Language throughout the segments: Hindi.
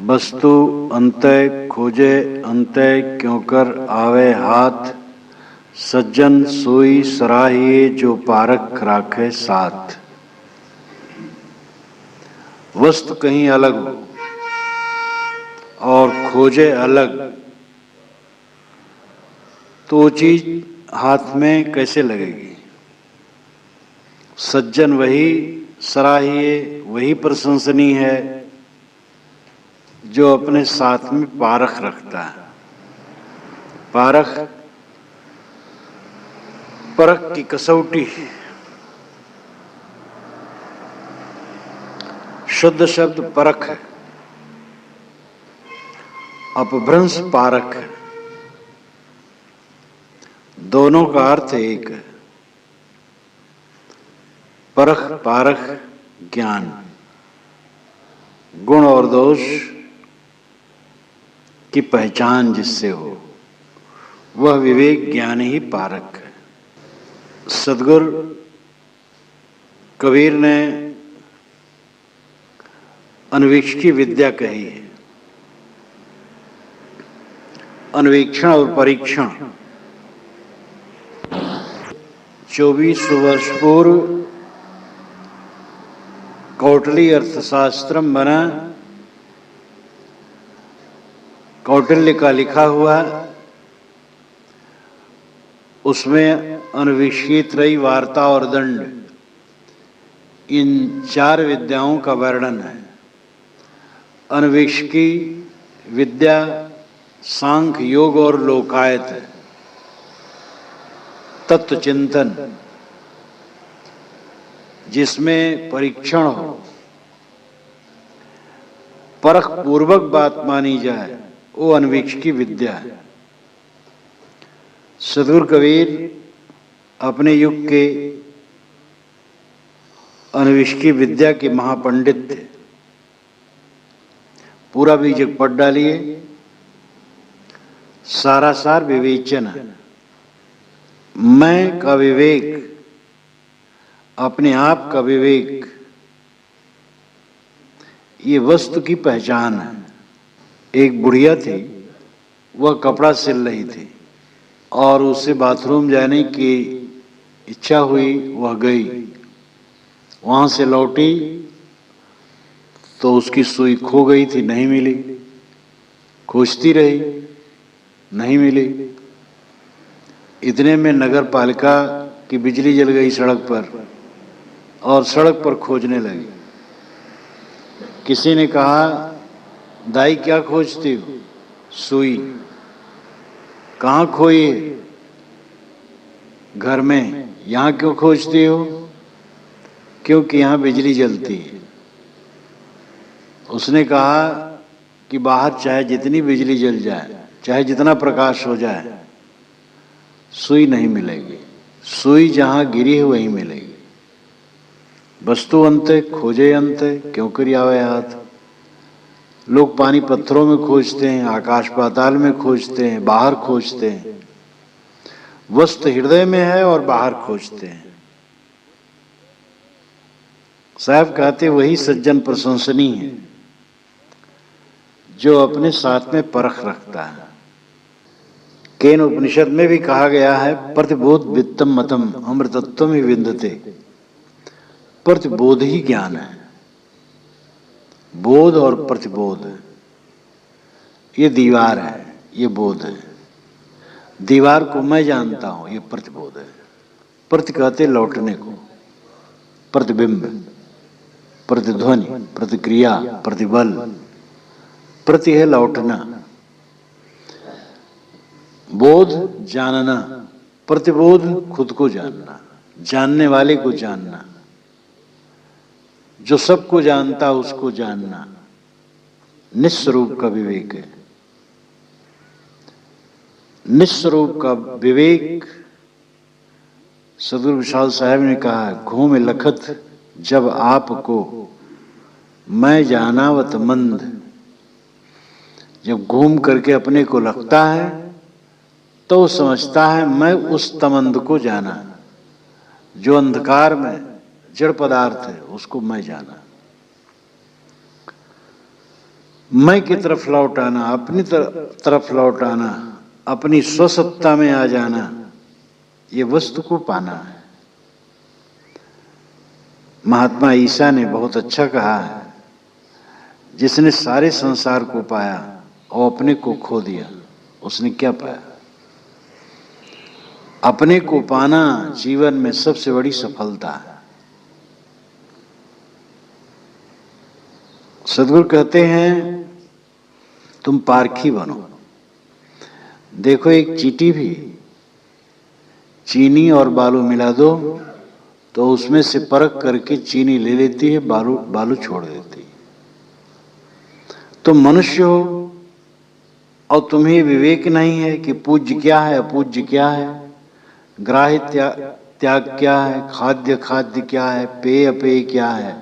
वस्तु अंतय खोजे अंतय क्यों कर आवे हाथ, सज्जन सोई सराहिए जो पारख राखे साथ। वस्तु कहीं अलग हो और खोजे अलग तो वो चीज हाथ में कैसे लगेगी। सज्जन वही सराहिए, वही प्रशंसनीय है जो अपने साथ में पारख रखता है। पारख परख की कसौटी, शुद्ध शब्द परख है, अपभ्रंश पारख है, दोनों का अर्थ एक है। परख पारख ज्ञान, गुण और दोष की पहचान जिससे हो वह विवेक ज्ञान ही पारक है। सद्गुरु कबीर ने अन्वेक्षी विद्या कही है। अन्वेक्षण और परीक्षण 24 वर्ष पूर्व कौटिल्य अर्थशास्त्रम बना, कौटिल्य का लिखा हुआ, उसमें अन्वेषी त्रयी वार्ता और दंड इन 4 विद्याओं का वर्णन है। अन्वेषकी विद्या सांख्य योग और लोकायत है। तत्व चिंतन जिसमें परीक्षण हो, परख पूर्वक बात मानी जाए, वो अन्वेक्षकी विद्या है। सद्गुरु कबीर अपने युग के अन्वेषकी विद्या के महापंडित थे। पूरा बीजक पढ़ डालिए, सारा सार विवेचन है। मैं का विवेक, अपने आप का विवेक, ये वस्तु की पहचान है। एक बुढ़िया थी, वह कपड़ा सिल रही थी और उसे बाथरूम जाने की इच्छा हुई, वह गई। वहां से लौटी तो उसकी सुई खो गई थी, नहीं मिली। खोजती रही, नहीं मिली। इतने में नगर पालिका की बिजली जल गई सड़क पर और सड़क पर खोजने लगी। किसी ने कहा, दाई क्या खोजती हो? सुई। कहाँ खोई है? घर में। यहाँ क्यों खोजती हो? क्योंकि यहाँ बिजली जलती है। उसने कहा कि बाहर चाहे जितनी बिजली जल जाए, चाहे जितना प्रकाश हो जाए, सुई नहीं मिलेगी। सुई जहाँ गिरी है वहीं मिलेगी। वस्तु अंत खोजे अंत क्यों करी आवे हाथ। लोग पानी पत्थरों में खोजते हैं, आकाश पाताल में खोजते हैं, बाहर खोजते हैं। वस्तु हृदय में है और बाहर खोजते हैं। साहब कहते वही सज्जन प्रशंसनीय है जो अपने साथ में परख रखता है। केन उपनिषद में भी कहा गया है, प्रतिबोध वित्तम मतम अमृतत्वम ही विंदते। प्रतिबोध ही ज्ञान है। बोध और प्रतिबोध, ये दीवार है, ये बोध है। दीवार को मैं जानता हूं, ये प्रतिबोध है। प्रति कहते लौटने को, प्रतिबिंब, प्रतिध्वनि, प्रतिक्रिया, प्रतिबल। प्रति है लौटना। बोध जानना, प्रतिबोध खुद को जानना, जानने वाले को जानना, जो सबको जानता उसको जानना। निस्वरूप का विवेक है। निस्वरूप का विवेक, सद्गुरु विशाल साहब ने कहा, घूम लखत जब आपको मैं जानावत मंद। जब घूम करके अपने को लगता है तो समझता है मैं उस तमंद को जाना, जो अंधकार में जड़ पदार्थ है, उसको मैं जाना। मैं की तरफ लौट आना, अपनी तरफ लौट आना, अपनी स्वसत्ता में आ जाना, ये वस्तु को पाना है। महात्मा ईसा ने बहुत अच्छा कहा है, जिसने सारे संसार को पाया और अपने को खो दिया, उसने क्या पाया? अपने को पाना जीवन में सबसे बड़ी सफलता है। सद्गुरु कहते हैं तुम पारखी बनो। देखो, एक चींटी भी चीनी और बालू मिला दो तो उसमें से परख करके चीनी ले लेती है, बालू छोड़ देती है। तुम मनुष्य हो और तुम्हें विवेक नहीं है कि पूज्य क्या है, अपूज्य क्या है, ग्राह्य त्याग क्या है, खाद्य क्या है, पेय अपेय क्या है।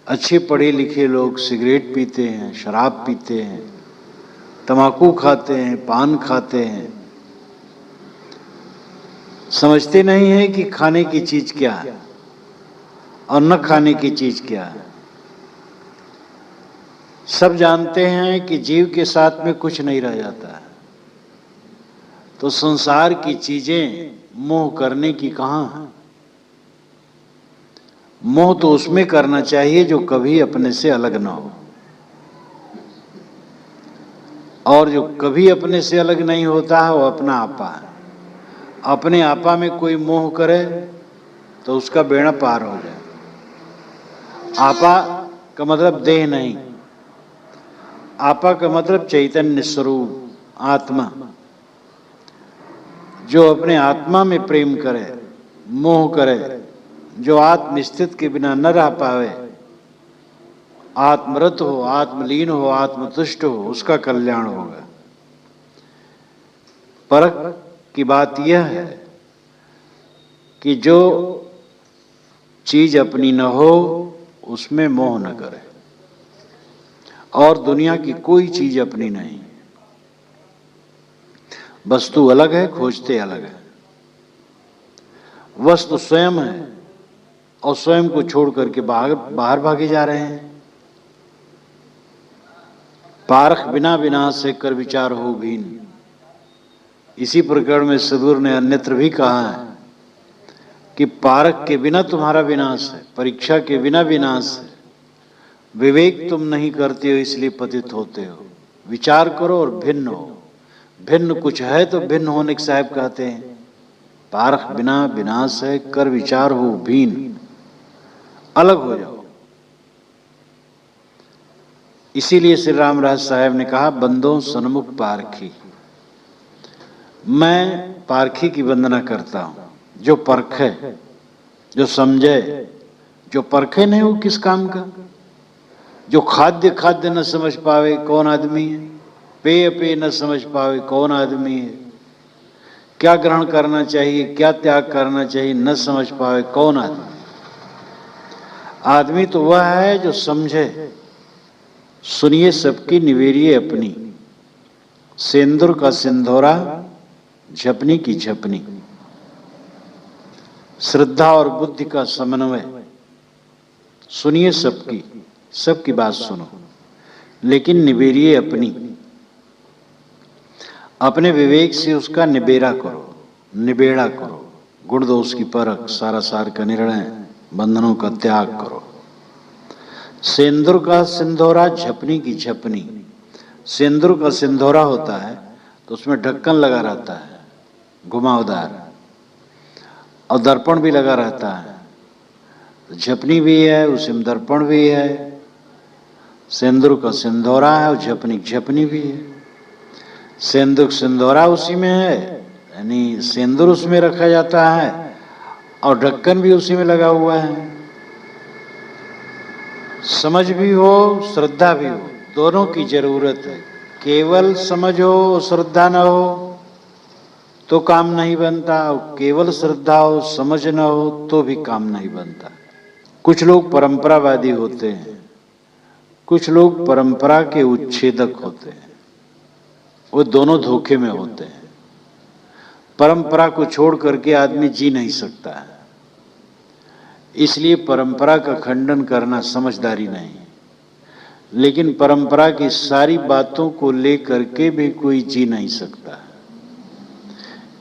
अच्छे पढ़े लिखे लोग सिगरेट पीते हैं, शराब पीते हैं, तंबाकू खाते हैं, पान खाते हैं, समझते नहीं है कि खाने की चीज क्या है और न खाने की चीज क्या है। सब जानते हैं कि जीव के साथ में कुछ नहीं रह जाता है, तो संसार की चीजें मोह करने की कहां है? मोह तो उसमें करना चाहिए जो कभी अपने से अलग ना हो, और जो कभी अपने से अलग नहीं होता है वो अपना आपा है। अपने आपा में कोई मोह करे तो उसका बेड़ा पार हो जाए। आपा का मतलब देह नहीं, आपा का मतलब चैतन्य स्वरूप, आत्मा। जो अपने आत्मा में प्रेम करे, मोह करे, जो आत्मस्थित के बिना न रह पावे, आत्मरत हो, आत्मलीन हो, आत्मतुष्ट हो, उसका कल्याण होगा। परख की बात यह है कि जो चीज अपनी न हो उसमें मोह न करे, और दुनिया की कोई चीज अपनी नहीं। वस्तु अलग है, खोजते अलग है। वस्तु स्वयं है और स्वयं को छोड़ करके बाहर भागे जा रहे हैं। पारख बिना विनाश से कर विचार हो भीन। इसी प्रकरण में सद्गुरु ने अन्यत्र भी कहा है कि पारख के बिना तुम्हारा विनाश है, परीक्षा के बिना विनाश है। विवेक तुम नहीं करते हो इसलिए पतित होते हो। विचार करो और भिन्न हो। भिन्न कुछ है तो भिन्न होने के साहब कहते हैं। पारख बिना विनाश है, कर विचार हो भीन, अलग हो जाओ। इसीलिए श्री रामराज साहब ने कहा, बंदों सन्मुख पारखी। मैं पारखी की वंदना करता हूं, जो परखे, जो समझे। जो परखे नहीं वो किस काम का? जो खाद्य न समझ पावे कौन आदमी है, पेय न समझ पावे कौन आदमी है, क्या ग्रहण करना चाहिए क्या त्याग करना चाहिए न समझ पावे कौन आदमी। आदमी तो वह है जो समझे। सुनिए सबकी निवेरिए अपनी, सेंदूर का सिंधोरा, झपनी की झपनी। श्रद्धा और बुद्धि का समन्वय। सुनिए सबकी बात सुनो, लेकिन निबेरिए अपनी। अपने विवेक से उसका निबेड़ा करो। गुण दोष की परख, सारा सार का निर्णय, बंधनों का त्याग करो। सेंदूर का सिंधोरा, झपनी की झपनी। सेंदूर का सिंधोरा होता है तो उसमें ढक्कन लगा रहता है घुमावदार, और दर्पण भी लगा रहता है। झपनी भी है, उसमें दर्पण भी है। सेंदूर का सिंधोरा है और झपनी भी है। सेंदूर सिंधोरा उसी में है, यानी सेंदूर उसमें रखा जाता है और ढक्कन भी उसी में लगा हुआ है। समझ भी हो श्रद्धा भी हो, दोनों की जरूरत है। केवल समझ हो श्रद्धा न हो तो काम नहीं बनता, और केवल श्रद्धा हो समझ न हो तो भी काम नहीं बनता। कुछ लोग परंपरावादी होते हैं, कुछ लोग परंपरा के उच्छेदक होते हैं। वो दोनों धोखे में होते हैं। परंपरा को छोड़ करके आदमी जी नहीं सकता है, इसलिए परंपरा का खंडन करना समझदारी नहीं। लेकिन परंपरा की सारी बातों को लेकर के भी कोई जी नहीं सकता।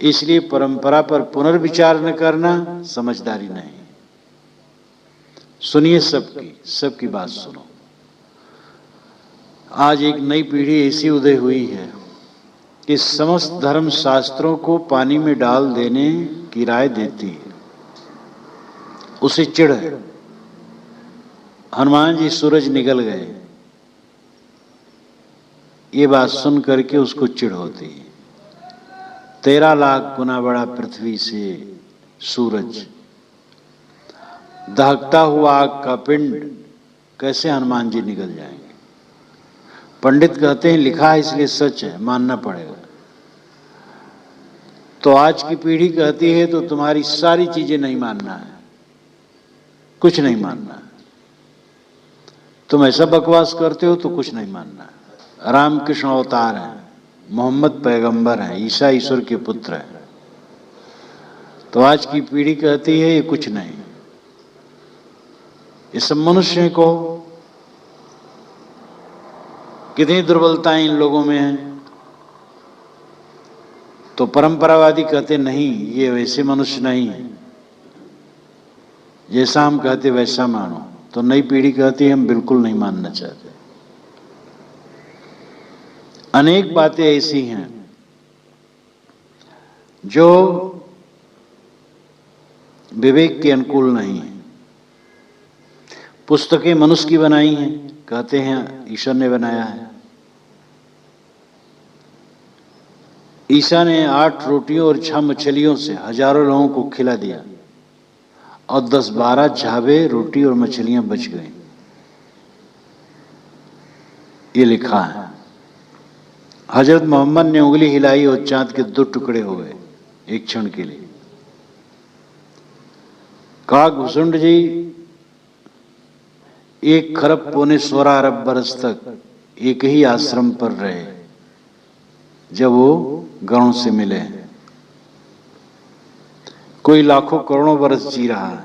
इसलिए परंपरा पर पुनर्विचार न करना समझदारी नहीं। सुनिए सबकी बात सुनो। आज एक नई पीढ़ी ऐसी उदय हुई है कि समस्त धर्म शास्त्रों को पानी में डाल देने की राय देती है। उसे चिढ़ है। हनुमान जी सूरज निकल गए, ये बात सुन करके उसको चिढ़ होती है। 13 लाख गुना बड़ा पृथ्वी से सूरज, दहकता हुआ आग का पिंड, कैसे हनुमान जी निकल जाएंगे? पंडित कहते हैं लिखा है इसलिए सच है, मानना पड़ेगा। तो आज की पीढ़ी कहती है तो तुम्हारी सारी चीजें नहीं मानना है, कुछ नहीं मानना है। तुम ऐसा बकवास करते हो तो कुछ नहीं मानना है। रामकृष्ण अवतार हैं, मोहम्मद पैगंबर हैं, ईसा ईश्वर के पुत्र हैं। तो आज की पीढ़ी कहती है ये कुछ नहीं। ये सब मनुष्य को कितनी दुर्बलताएं इन लोगों में हैं। तो परंपरावादी कहते नहीं, ये वैसे मनुष्य नहीं है, जैसा हम कहते वैसा मानो। तो नई पीढ़ी कहती है हम बिल्कुल नहीं मानना चाहते। अनेक बातें ऐसी हैं जो विवेक के अनुकूल नहीं है। पुस्तकें मनुष्य की बनाई हैं, कहते हैं ईश्वर ने बनाया है। ईसा ने 8 रोटियों और 6 मछलियों से हजारों लोगों को खिला दिया और 10-12 झावे रोटी और मछलियां बच गई, ये लिखा है। हजरत मोहम्मद ने उंगली हिलाई और चांद के 2 टुकड़े हो गए एक क्षण के लिए। काकभूषुंड जी 1 खरब पौने 16 अरब बरस तक एक ही आश्रम पर रहे जब वो गणों से मिले। कोई लाखों करोड़ों बरस जी रहा है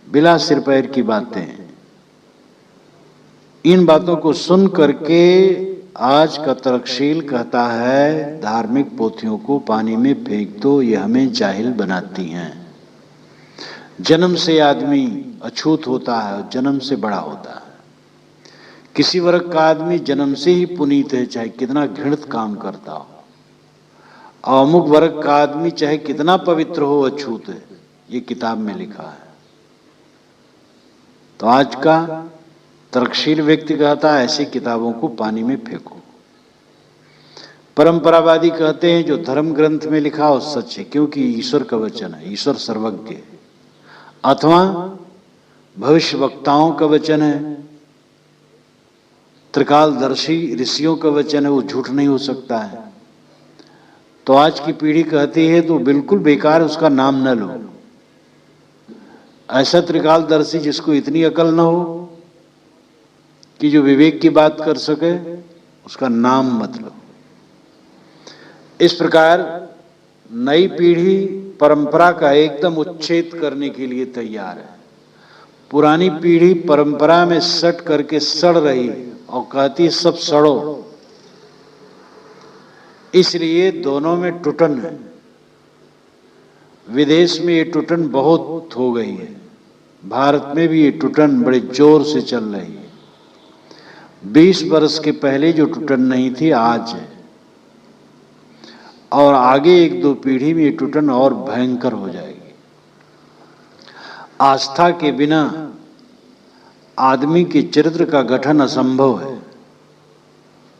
बिला सिर पैर की बातें। इन बातों को सुन करके आज का तर्कशील कहता है धार्मिक पोथियों को पानी में फेंक दो, ये हमें जाहिल बनाती हैं। जन्म से आदमी अछूत होता है और जन्म से बड़ा होता है। किसी वर्ग का आदमी जन्म से ही पुनीत है, चाहे कितना घृणित काम करता हो। और अमुक वर्ग का आदमी चाहे कितना पवित्र हो, अछूत है, ये किताब में लिखा है। तो आज का तर्कशील व्यक्ति कहता है ऐसी किताबों को पानी में फेंको। परंपरावादी कहते हैं जो धर्म ग्रंथ में लिखा हो सच है, क्योंकि ईश्वर का वचन है, ईश्वर सर्वज्ञ है। अथवा भविष्य वक्ताओं का वचन है, त्रिकालदर्शी ऋषियों का वचन है, वो झूठ नहीं हो सकता है। तो आज की पीढ़ी कहती है तो बिल्कुल बेकार, उसका नाम न लो। ऐसा त्रिकालदर्शी जिसको इतनी अकल न हो कि जो विवेक की बात कर सके, उसका नाम मत लो। इस प्रकार नई पीढ़ी परंपरा का एकदम उच्छेद करने के लिए तैयार है। पुरानी पीढ़ी परंपरा में सट करके सड़ रही और कहती सब सड़ो। इसलिए दोनों में टुटन है। विदेश में ये टुटन बहुत हो गई है, भारत में भी ये टुटन बड़े जोर से चल रही है। 20 वर्ष के पहले जो टुटन नहीं थी आज है, और आगे 1-2 पीढ़ी में ये टुटन और भयंकर हो जाएगी। आस्था के बिना आदमी के चरित्र का गठन असंभव है।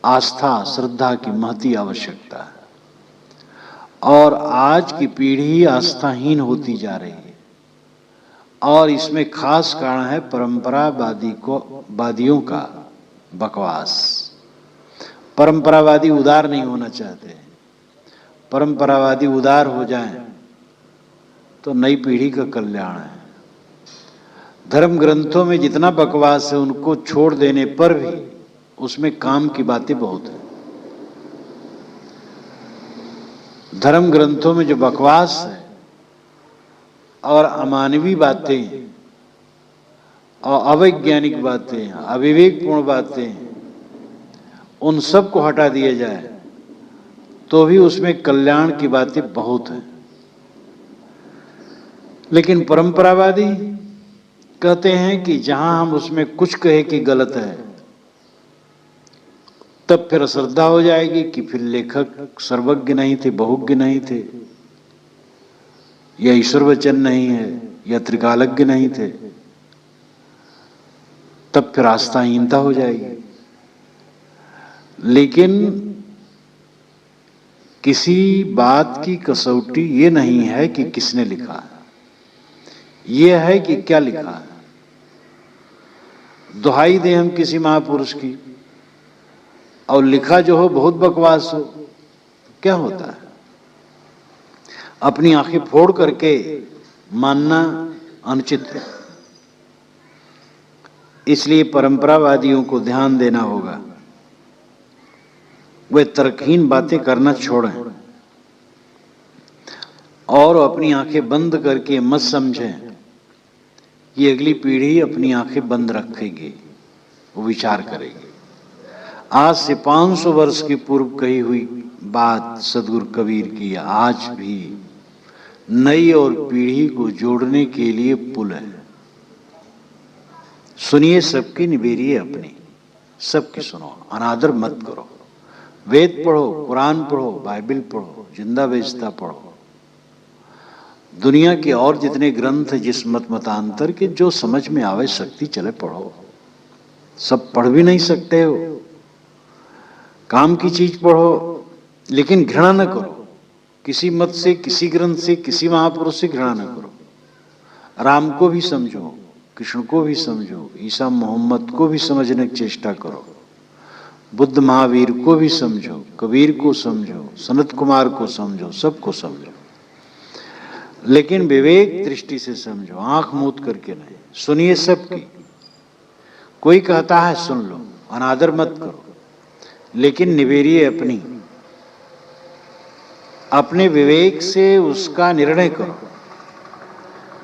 आस्था श्रद्धा की महती आवश्यकता है, और आज की पीढ़ी आस्थाहीन होती जा रही है। और इसमें खास कारण है परंपरावादियों का बकवास। परंपरावादी उदार नहीं होना चाहते। परंपरावादी उदार हो जाएं तो नई पीढ़ी का कल्याण है। धर्म ग्रंथों में जितना बकवास है उनको छोड़ देने पर भी उसमें काम की बातें बहुत है। धर्म ग्रंथों में जो बकवास है और अमानवीय बातें और अवैज्ञानिक बातें, अविवेकपूर्ण बातें, उन सब को हटा दिया जाए तो भी उसमें कल्याण की बातें बहुत हैं। लेकिन परंपरावादी कहते हैं कि जहां हम उसमें कुछ कहे कि गलत है, तब फिर श्रद्धा हो जाएगी कि फिर लेखक सर्वज्ञ नहीं थे, बहुज्ञ नहीं थे, या ईश्वर वचन नहीं है, या त्रिकालज्ञ नहीं थे, तब फिर आस्थाहीनता हो जाएगी। लेकिन किसी बात की कसौटी ये नहीं है कि किसने लिखा है, ये है कि क्या लिखा है। दुहाई दे हम किसी महापुरुष की और लिखा जो हो बहुत बकवास हो, क्या होता है? अपनी आंखें फोड़ करके मानना अनुचित है। इसलिए परंपरावादियों को ध्यान देना होगा, वे तर्कहीन बातें करना छोड़ें और अपनी आंखें बंद करके मत समझें कि अगली पीढ़ी अपनी आंखें बंद रखेगी, वो विचार करेगी। आज से 500 वर्ष की पूर्व कही हुई बात सदगुरु कबीर की आज भी नई और पीढ़ी को जोड़ने के लिए पुल है। सुनिए सबकी, निबेरिए अपनी, सबकी सुनो, अनादर मत करो। वेद पढ़ो, कुरान पढ़ो, बाइबल पढ़ो, जिंदा बेचता पढ़ो, दुनिया के और जितने ग्रंथ जिस मत मतांतर के जो समझ में आवे शक्ति चले पढ़ो। सब पढ़ भी नहीं सकते हो, काम की चीज पढ़ो, लेकिन घृणा न करो किसी मत से, किसी ग्रंथ से, किसी महापुरुष से घृणा न करो। राम को भी समझो, कृष्ण को भी समझो, ईसा मोहम्मद को भी समझने की चेष्टा करो, बुद्ध महावीर को भी समझो, कबीर को समझो, सनत कुमार को समझो, सबको समझो, लेकिन विवेक दृष्टि से समझो, आंख मूंद करके नहीं। सुनिए सबकी, कोई कहता है सुन लो, अनादर मत करो, लेकिन निबेरिए अपनी, अपने विवेक से उसका निर्णय करो।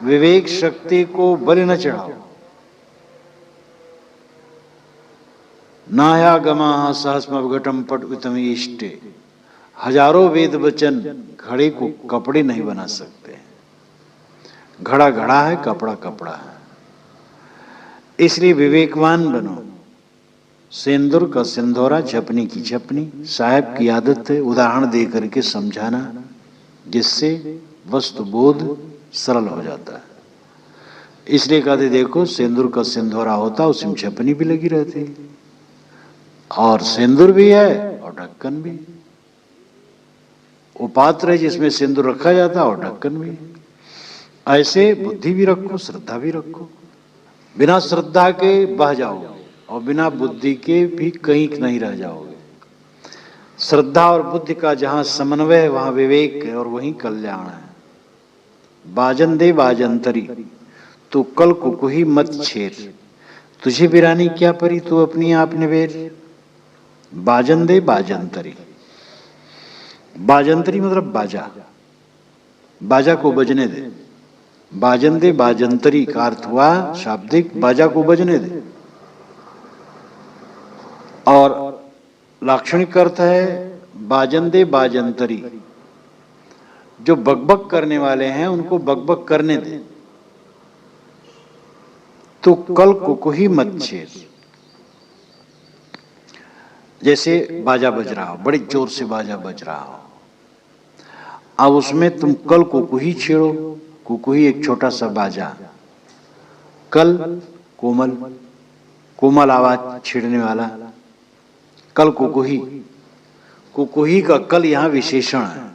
विवेक शक्ति को बल न चढ़ाओ। नायागमा सहस्मवघटम पटवितम इष्टे, हजारों वेद वचन घड़े को कपड़े नहीं बना सकते। घड़ा घड़ा है, कपड़ा कपड़ा है। इसलिए विवेकवान बनो। सिंदूर का सिंदूरा, झपनी की झपनी। साहब की आदत है उदाहरण दे करके समझाना, जिससे वस्तु बोध सरल हो जाता है। इसलिए कहते देखो सिंदूर का सिंदूरा होता, उसमें झपनी भी लगी रहती, और सिंदूर भी है और ढक्कन भी। वो पात्र है जिसमें सिंदूर रखा जाता है और ढक्कन भी। ऐसे बुद्धि भी रखो, श्रद्धा भी रखो। बिना श्रद्धा के बह जाओगे और बिना बुद्धि के भी कहीं नहीं रह जाओगे। श्रद्धा और बुद्धि का जहां समन्वय है वहां विवेक है और वहीं कल्याण है। बाजन दे बाजंतरी, तू कल कुकुही मत छेर, तुझे बिरानी क्या परी, तू अपनी आप निवेर। बाजन दे बाजंतरी, बाजंतरी मतलब बाजा, बाजा को बजने दे। बाजन दे बाजंतरी का अर्थ हुआ शाब्दिक बाजा को बजने दे, और लाक्षणिक अर्थ है बाजन दे बाजंतरी, जो बकबक करने वाले हैं उनको बकबक करने दे। तो कल कुकुही मत छेर। जैसे बाजा बज रहा हो, बड़ी जोर से बाजा बज रहा हो, अब उसमें तुम कल कुकुही छेड़ो। कुकुही एक छोटा सा बाजा, कल कोमल, कोमल आवाज छेड़ने वाला, कल कुकुही। कुकुही का कल यहां विशेषण है।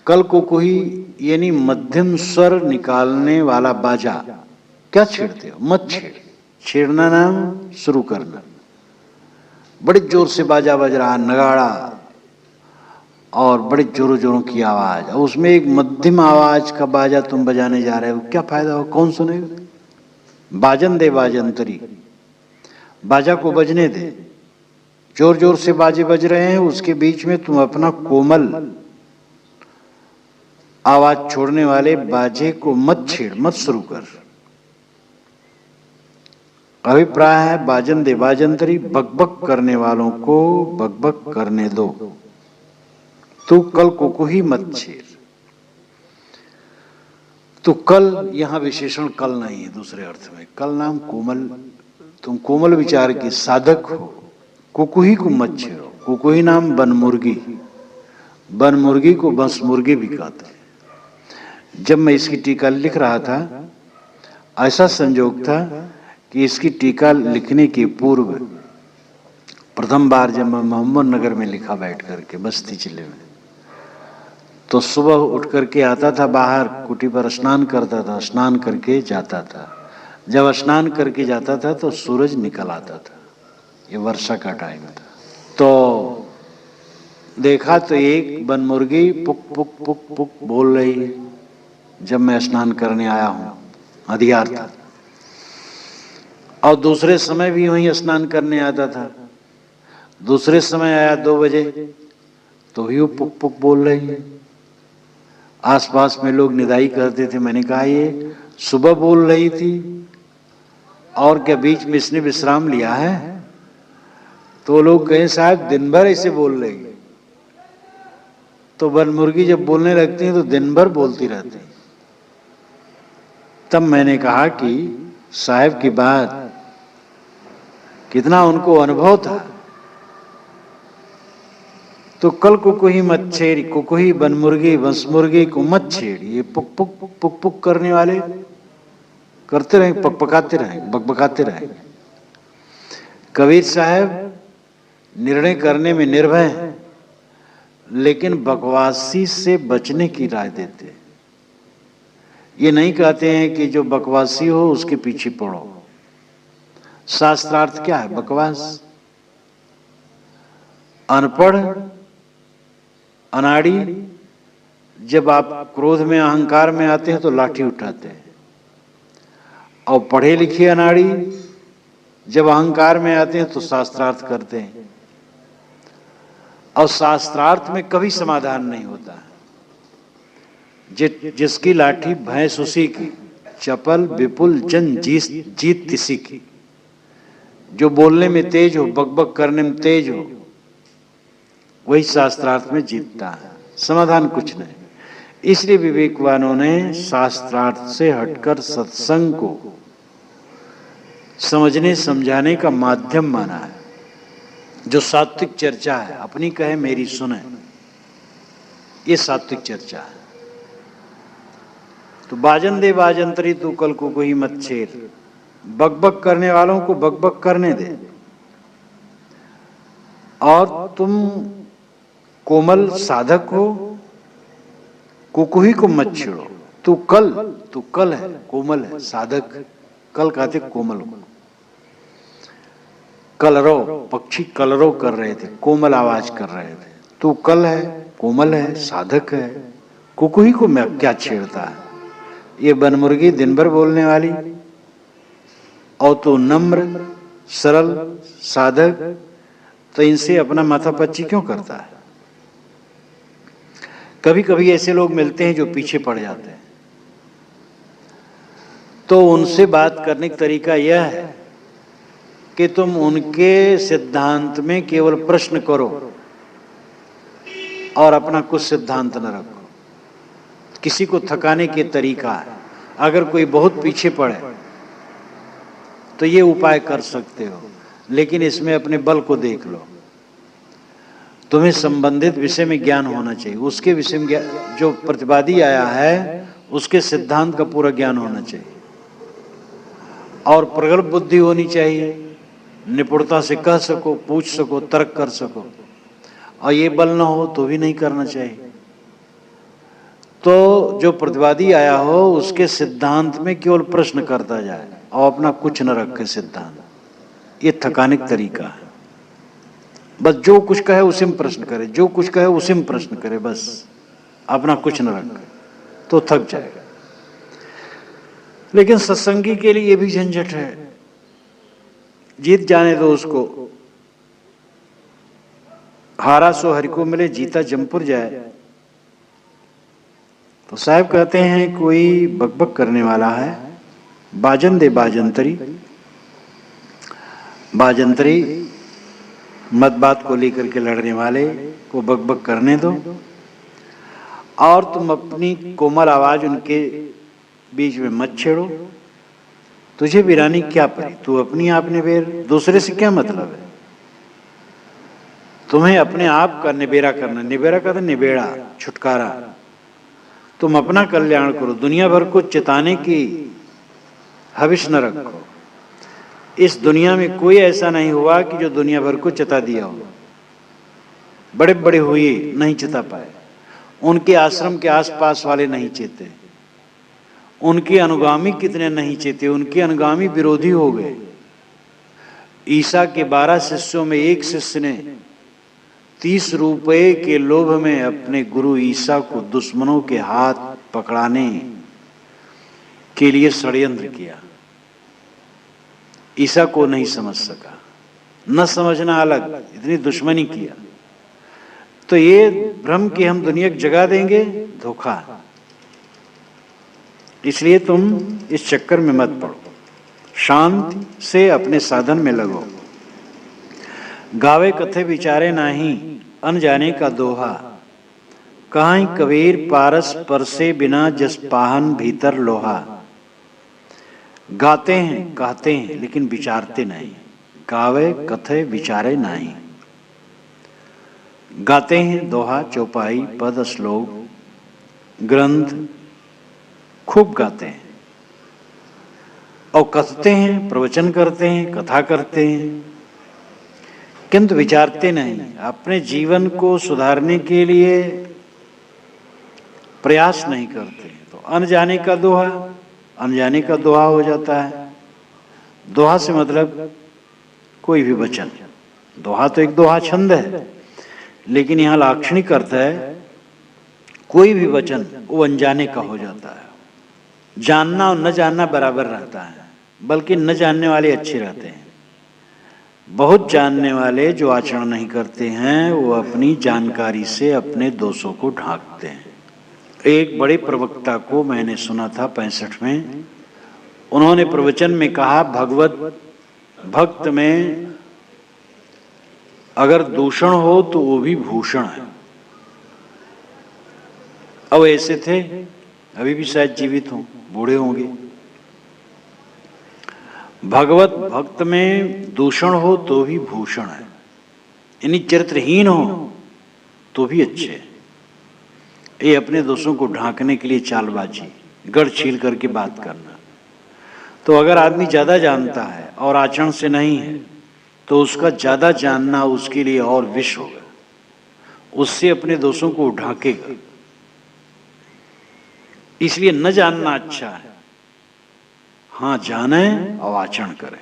कल कुकुही यानी मध्यम स्वर निकालने वाला बाजा। क्या छेड़ते हो? मत छेड़। छेड़ना नाम शुरू करना। बड़े जोर से बाजा बज रहा, नगाड़ा, और बड़े जोरों जोरों की आवाज, और उसमें एक मध्यम आवाज का बाजा तुम बजाने जा रहे हो, क्या फायदा हो? कौन सुनेगा? बाजन दे बाजंतरी, बाजा को बजने दे। जोर जोर से बाजे बज रहे हैं, उसके बीच में तुम अपना कोमल आवाज छोड़ने वाले बाजे को मत छेड़, मत शुरू कर। अभिप्राय है बाजन दे बाजंतरी, बकबक करने वालों को बकबक करने दो, तू कल कुकुही मत छेड़। तो कल यहां विशेषण कल नहीं है, दूसरे अर्थ में कल नाम कोमल, तुम कोमल विचार की साधक हो, कुकुही को मत छेड़ो। कुकुही नाम बनमुर्गी, बनमुर्गी को बंस मुर्गी भी कहते हैं। जब मैं इसकी टीका लिख रहा था, ऐसा संजोग था कि इसकी टीका लिखने के पूर्व प्रथम बार जब मैं मोहम्मद नगर में लिखा बैठ करके बस्ती जिले में, तो सुबह उठ करके आता था बाहर, कुटी पर स्नान करता था, स्नान करके जाता था। जब स्नान करके जाता था तो सूरज निकल आता था, ये वर्षा का टाइम था। तो देखा तो एक बनमुर्गी पुक पुक पुक पुक बोल रही है। जब मैं स्नान करने आया हूं, अधियार था, और दूसरे समय भी वहीं स्नान करने आता था। दूसरे समय आया 2 बजे, तो भी वो पुक पुक बोल रही है। आसपास में लोग निदाई करते थे। मैंने कहा ये सुबह बोल रही थी और क्या बीच में इसने विश्राम लिया है? तो लोग कहे साहब दिन भर ऐसे बोल रही है। तो बनमुर्गी जब बोलने लगती है तो दिन भर बोलती रहती है। तब मैंने कहा कि साहब की बात कितना उनको अनुभव था। तो कल कुकुही मत छेड़, कुकुही बनमुर्गी बंसमुर्गी को मत छेड़। ये पुक पुक पुक पुक करने वाले करते रहे, पकपकाते रहे, बकबकाते रहे। कबीर साहब निर्णय करने में निर्भय हैं, लेकिन बकवासी से बचने की राय देते हैं। ये नहीं कहते हैं कि जो बकवासी हो उसके पीछे पड़ो। शास्त्रार्थ क्या है? बकवास। अनपढ़ अनाड़ी जब आप क्रोध में अहंकार में आते हैं तो लाठी उठाते हैं, और पढ़े लिखे अनाड़ी जब अहंकार में आते हैं तो शास्त्रार्थ करते हैं। और शास्त्रार्थ में कभी समाधान नहीं होता। जिसकी लाठी भैंस उसी की, चपल विपुल जन जीत किसी की। जो बोलने में तेज हो, बकबक करने में तेज हो, वही शास्त्रार्थ में जीतता है। समाधान कुछ नहीं। इसलिए विवेकवानों ने शास्त्रार्थ से हटकर सत्संग को समझने समझाने का माध्यम माना है। जो सात्विक चर्चा है, अपनी कहे मेरी सुने, ये सात्विक चर्चा है। तो बाजन दे बाजंतरी, तू कल को कोई मत छेड़। बकबक करने वालों को बकबक करने दे, और तुम कोमल साधक हो, कुकुही को मत छेड़ो। तू कल है, कोमल है, साधक। कल कहते कोमल को। कलरव, पक्षी कलरव कर रहे थे, कोमल आवाज कर रहे थे। तू कल है, कोमल है, साधक है, कुकुही को मैं क्या छेड़ता है? ये बनमुर्गी दिन भर बोलने वाली, और तो नम्र सरल साधक, तो इनसे अपना माथापच्ची क्यों करता है? कभी कभी ऐसे लोग मिलते हैं जो पीछे पड़ जाते हैं, तो उनसे बात करने का तरीका यह है कि तुम उनके सिद्धांत में केवल प्रश्न करो और अपना कुछ सिद्धांत न रखो। किसी को थकाने के तरीका है। अगर कोई बहुत पीछे पड़े तो ये उपाय कर सकते हो, लेकिन इसमें अपने बल को देख लो। तुम्हें संबंधित विषय में ज्ञान होना चाहिए। उसके विषय में जो प्रतिवादी आया है उसके सिद्धांत का पूरा ज्ञान होना चाहिए, और प्रगल्भ बुद्धि होनी चाहिए। निपुणता से कह सको, पूछ सको, तर्क कर सको। और ये बल ना हो तो भी नहीं करना चाहिए। तो जो प्रतिवादी आया हो उसके सिद्धांत में केवल प्रश्न करता जाए और अपना कुछ न रखे सिद्धांत। ये थकाने का तरीका है। बस जो कुछ कहे उसी में प्रश्न करे, जो कुछ कहे उसी में प्रश्न करे, बस अपना कुछ न रखे, तो थक जाएगा। लेकिन सत्संगी के लिए ये भी झंझट है। जीत जाने दो उसको। हारा सो हरि को मिले, जीता जमपुर जाए। तो साहब कहते हैं कोई बकबक करने वाला है, बाजन दे बाजंतरी, बाजंत्री मत बात को लेकर के लड़ने वाले को बकबक करने दो, और तुम अपनी कोमल आवाज उनके बीच में मत छेड़ो। तुझे वीरानी क्या पड़ी, तू अपनी आप निबेर, दूसरे से क्या मतलब है। तुम्हें अपने आप का निबेरा करना, निबेरा का तो निबेड़ा, छुटकारा। तुम अपना कल्याण करो, दुनिया भर को चिताने की हविष न रखो। इस दुनिया में कोई ऐसा नहीं हुआ कि जो दुनिया भर को चिता दिया हो। बड़े बड़े हुए नहीं चिता पाए, उनके आश्रम के आसपास वाले नहीं चेते, उनके अनुगामी कितने नहीं चेते, उनके अनुगामी विरोधी हो गए। ईसा के 12 शिष्यों में एक शिष्य ने 30 रुपए के लोभ में अपने गुरु ईसा को दुश्मनों के हाथ पकड़ाने के लिए षड्यंत्र किया। ईसा को नहीं समझ सका, न समझना अलग, इतनी दुश्मनी किया। तो ये भ्रम कि हम दुनिया की जगा देंगे, धोखा। इसलिए तुम इस चक्कर में मत पड़ो, शांति से अपने साधन में लगो। गावे कथे विचारे नाही, अनजाने का दोहा। कहां कबीर पारस परसे बिना, जस पाहन भीतर लोहा। गाते हैं कहते हैं लेकिन विचारते नहीं, गावे कथे विचारे नहीं। गाते हैं दोहा, चौपाई, पद, श्लोक, ग्रंथ खूब गाते हैं, और कथते हैं, प्रवचन करते हैं, कथा करते हैं, किंतु विचारते नहीं। अपने जीवन को सुधारने के लिए प्रयास नहीं करते, तो अनजाने का दोहा, अनजाने का दोहा हो जाता है। दोहा से मतलब कोई भी वचन, दोहा तो एक दोहा छंद है, लेकिन यहाँ लाक्षणिक अर्थ है कोई भी वचन वो अनजाने का हो जाता है। जानना और न जानना बराबर रहता है, बल्कि न जानने वाले अच्छे रहते हैं। बहुत जानने वाले जो आचरण नहीं करते हैं, वो अपनी जानकारी से अपने दोषों को ढांकते हैं। एक बड़े प्रवक्ता को मैंने सुना था 65 में, उन्होंने प्रवचन में कहा, भगवत भक्त में अगर दूषण हो तो वो भी भूषण है। अब ऐसे थे, अभी भी शायद जीवित हों, बूढ़े होंगे। भगवत भक्त में दूषण हो तो भी भूषण है, यानी चरित्रहीन हो तो भी अच्छे। ये अपने दोषों को ढांकने के लिए चालबाजी, गढ़ छील करके बात करना। तो अगर आदमी ज्यादा जानता है और आचरण से नहीं है, तो उसका ज्यादा जानना उसके लिए और विष होगा, उससे अपने दोषों को ढांकेगा। इसलिए न जानना अच्छा है, हाँ जाने और आचरण करे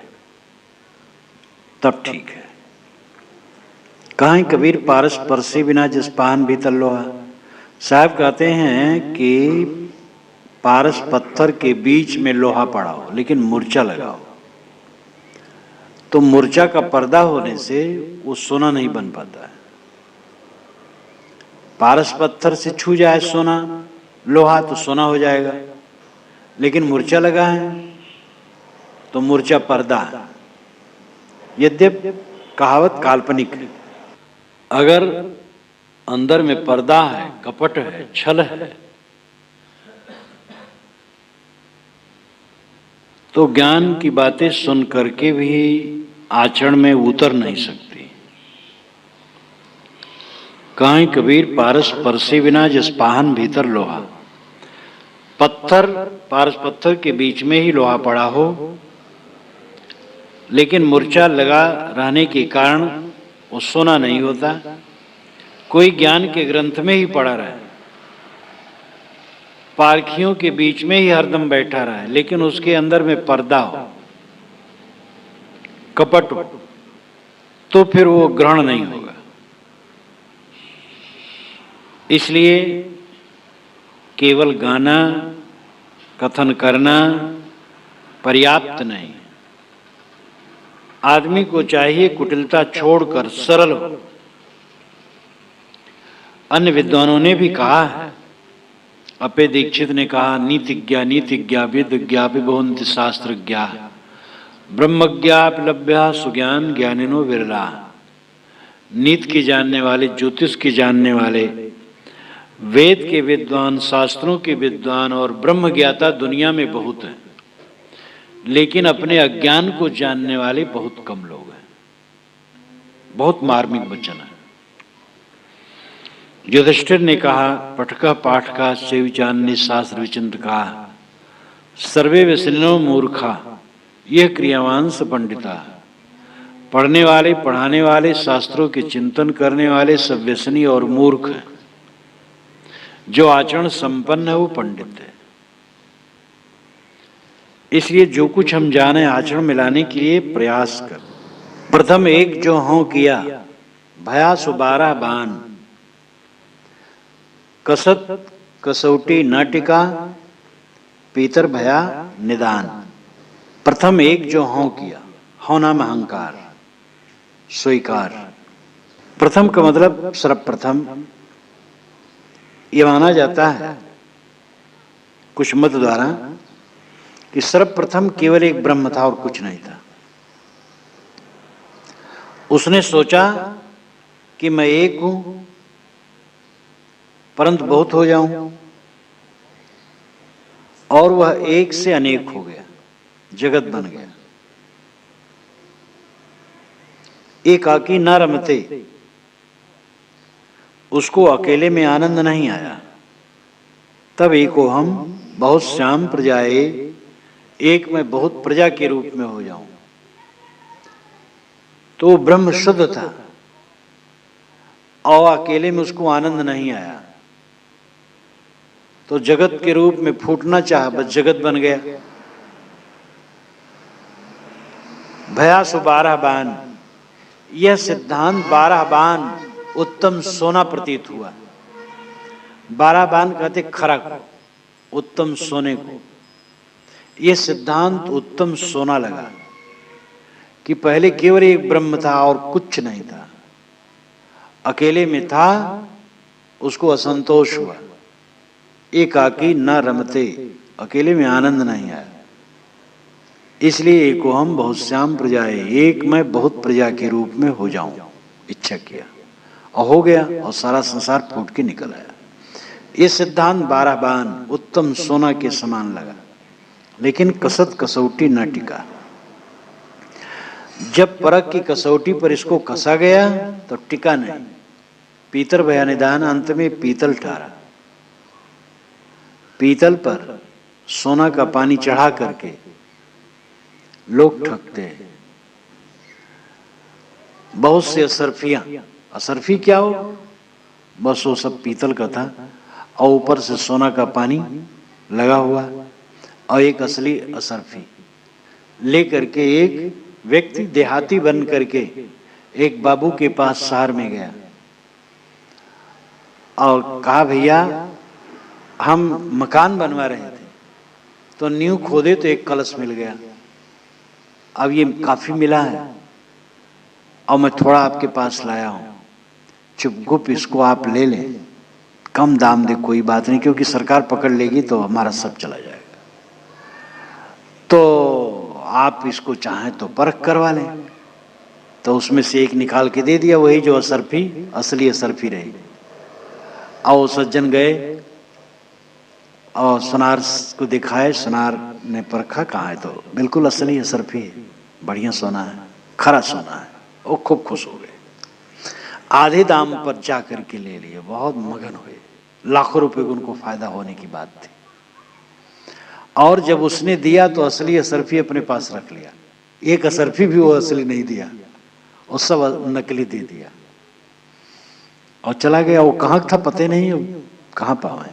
तब ठीक है। कहां कबीर पारस परसे बिना, जिस पान भीतर लोहा। साहब कहते हैं कि पारस पत्थर के बीच में लोहा पड़ा हो लेकिन मूर्छा लगाओ, तो मूर्छा का पर्दा होने से वो सोना नहीं बन पाता है। पारस पत्थर से छू जाए सोना लोहा तो सोना हो जाएगा, लेकिन मूर्छा लगा है तो मूर्छा पर्दा है। यद्यपि कहावत काल्पनिक है, अगर अंदर में पर्दा है, कपट है, छल है, तो ज्ञान की बातें सुन करके भी आचरण में उतर नहीं सकती। कहां कबीर पारस परसे बिना, जिस पाहन भीतर लोहा। पत्थर, पारस पत्थर के बीच में ही लोहा पड़ा हो, लेकिन मूर्छा लगा रहने के कारण वो सोना नहीं होता। कोई ज्ञान के ग्रंथ में ही पड़ा रहे, पारखियों के बीच में ही हरदम बैठा रहा है, लेकिन उसके अंदर में पर्दा हो, कपट हो, तो फिर वो ग्रहण नहीं होगा। इसलिए केवल गाना, कथन करना पर्याप्त नहीं। आदमी को चाहिए कुटिलता छोड़कर सरल हो। अन्य विद्वानों ने भी कहा है, अपे दीक्षित ने कहा, नीतिज्ञा नीतिज्ञा विदज्ञा विभवन्ति शास्त्रज्ञा। ब्रह्मज्ञापलभ्य सुज्ञान ज्ञानिनो विरला। नीत के जानने वाले, ज्योतिष के जानने वाले, वेद के विद्वान, शास्त्रों के विद्वान और ब्रह्म ज्ञाता दुनिया में बहुत हैं, लेकिन अपने अज्ञान को जानने वाले बहुत कम लोग हैं। बहुत मार्मिक वचन है। युधिष्ठिर ने कहा, पठका पाठका सेविचान्य शास्त्र विचिंत का सर्वे व्यसनिनो मूर्खा यह क्रियावांश पंडिता। पढ़ने वाले, पढ़ाने वाले, शास्त्रों के चिंतन करने वाले सब व्यसनी और मूर्ख हैं। जो आचरण संपन्न है वो पंडित है। इसलिए जो कुछ हम जाने आचरण में लाने के लिए प्रयास कर। प्रथम एक जो हों किया, भया सुबारा बान, कसत कसौटी न टिका, पीतर भया निदान। प्रथम एक जो हों किया, हो नाम अहंकार, स्वीकार। प्रथम का मतलब सर्वप्रथम। ये माना जाता है कुछ मत द्वारा कि सर्वप्रथम केवल एक ब्रह्म था और कुछ नहीं था। उसने सोचा कि मैं एक हूं परंतु बहुत हो जाऊं, और वह एक से अनेक हो गया, जगत बन गया। एकाकी न रमते, उसको अकेले में आनंद नहीं आया। तब एको हम बहुत श्याम प्रजाए, एक मैं बहुत प्रजा के रूप में हो जाऊं। तो ब्रह्म शुद्ध था और अकेले में उसको आनंद नहीं आया, तो जगत के रूप में फूटना चाहा, बस जगत बन गया। भयासु 12 बान, यह सिद्धांत 12 बान उत्तम सोना प्रतीत हुआ। 12 बान कहते खरक, उत्तम सोने को। यह सिद्धांत उत्तम सोना लगा कि पहले केवल एक ब्रह्म था और कुछ नहीं था, अकेले में था, उसको असंतोष हुआ। एकाकी न रमते, अकेले में आनंद नहीं आया। इसलिए एको हम बहुत श्याम प्रजाए, एक मैं बहुत प्रजा के रूप में हो जाऊं, इच्छा किया और हो गया, और सारा संसार फूट के निकल आया। ये सिद्धांत 12 बान उत्तम सोना के समान लगा, लेकिन कसत कसौटी न टिका। जब परख की कसौटी पर इसको कसा गया तो टिका नहीं। पीतर भया निदान, अंत में पीतल ठहरा। पीतल पर सोना का पानी चढ़ा करके लोग ठगते हैं। बहुत से असरफियां, असरफी क्या हो, बस वो सब पीतल का था और ऊपर से सोना का पानी लगा हुआ, और एक असली असरफी ले करके एक व्यक्ति देहाती बन करके एक बाबू के पास शहर में गया और कहा, भैया हम मकान बनवा रहे थे, तो नींव खोदे तो एक कलश मिल गया। अब ये काफी मिला है और मैं थोड़ा आपके पास लाया हूं, चुपगुप इसको आप ले लें, कम दाम दे, कोई बात नहीं, क्योंकि सरकार पकड़ लेगी तो हमारा सब चला जाएगा। तो आप इसको चाहें तो परख करवा लें। तो उसमें से एक निकाल के दे दिया, वही जो असरफी, असली असरफी रही। और सज्जन गए और सुनार को दिखाए, सुनार ने परखा, कहा है तो बिल्कुल असली असरफी है, बढ़िया सोना है, खरा सोना है। वो खूब खुश हो गए, आधे दाम पर जा करके ले लिए, बहुत मगन हुए, लाखों रुपए को उनको फायदा होने की बात थी। और जब उसने दिया तो असली असरफी अपने पास रख लिया, एक असरफी भी वो असली नहीं दिया, वो सब नकली दे दिया और चला गया। वो कहाँ था पता नहीं, कहाँ पावे।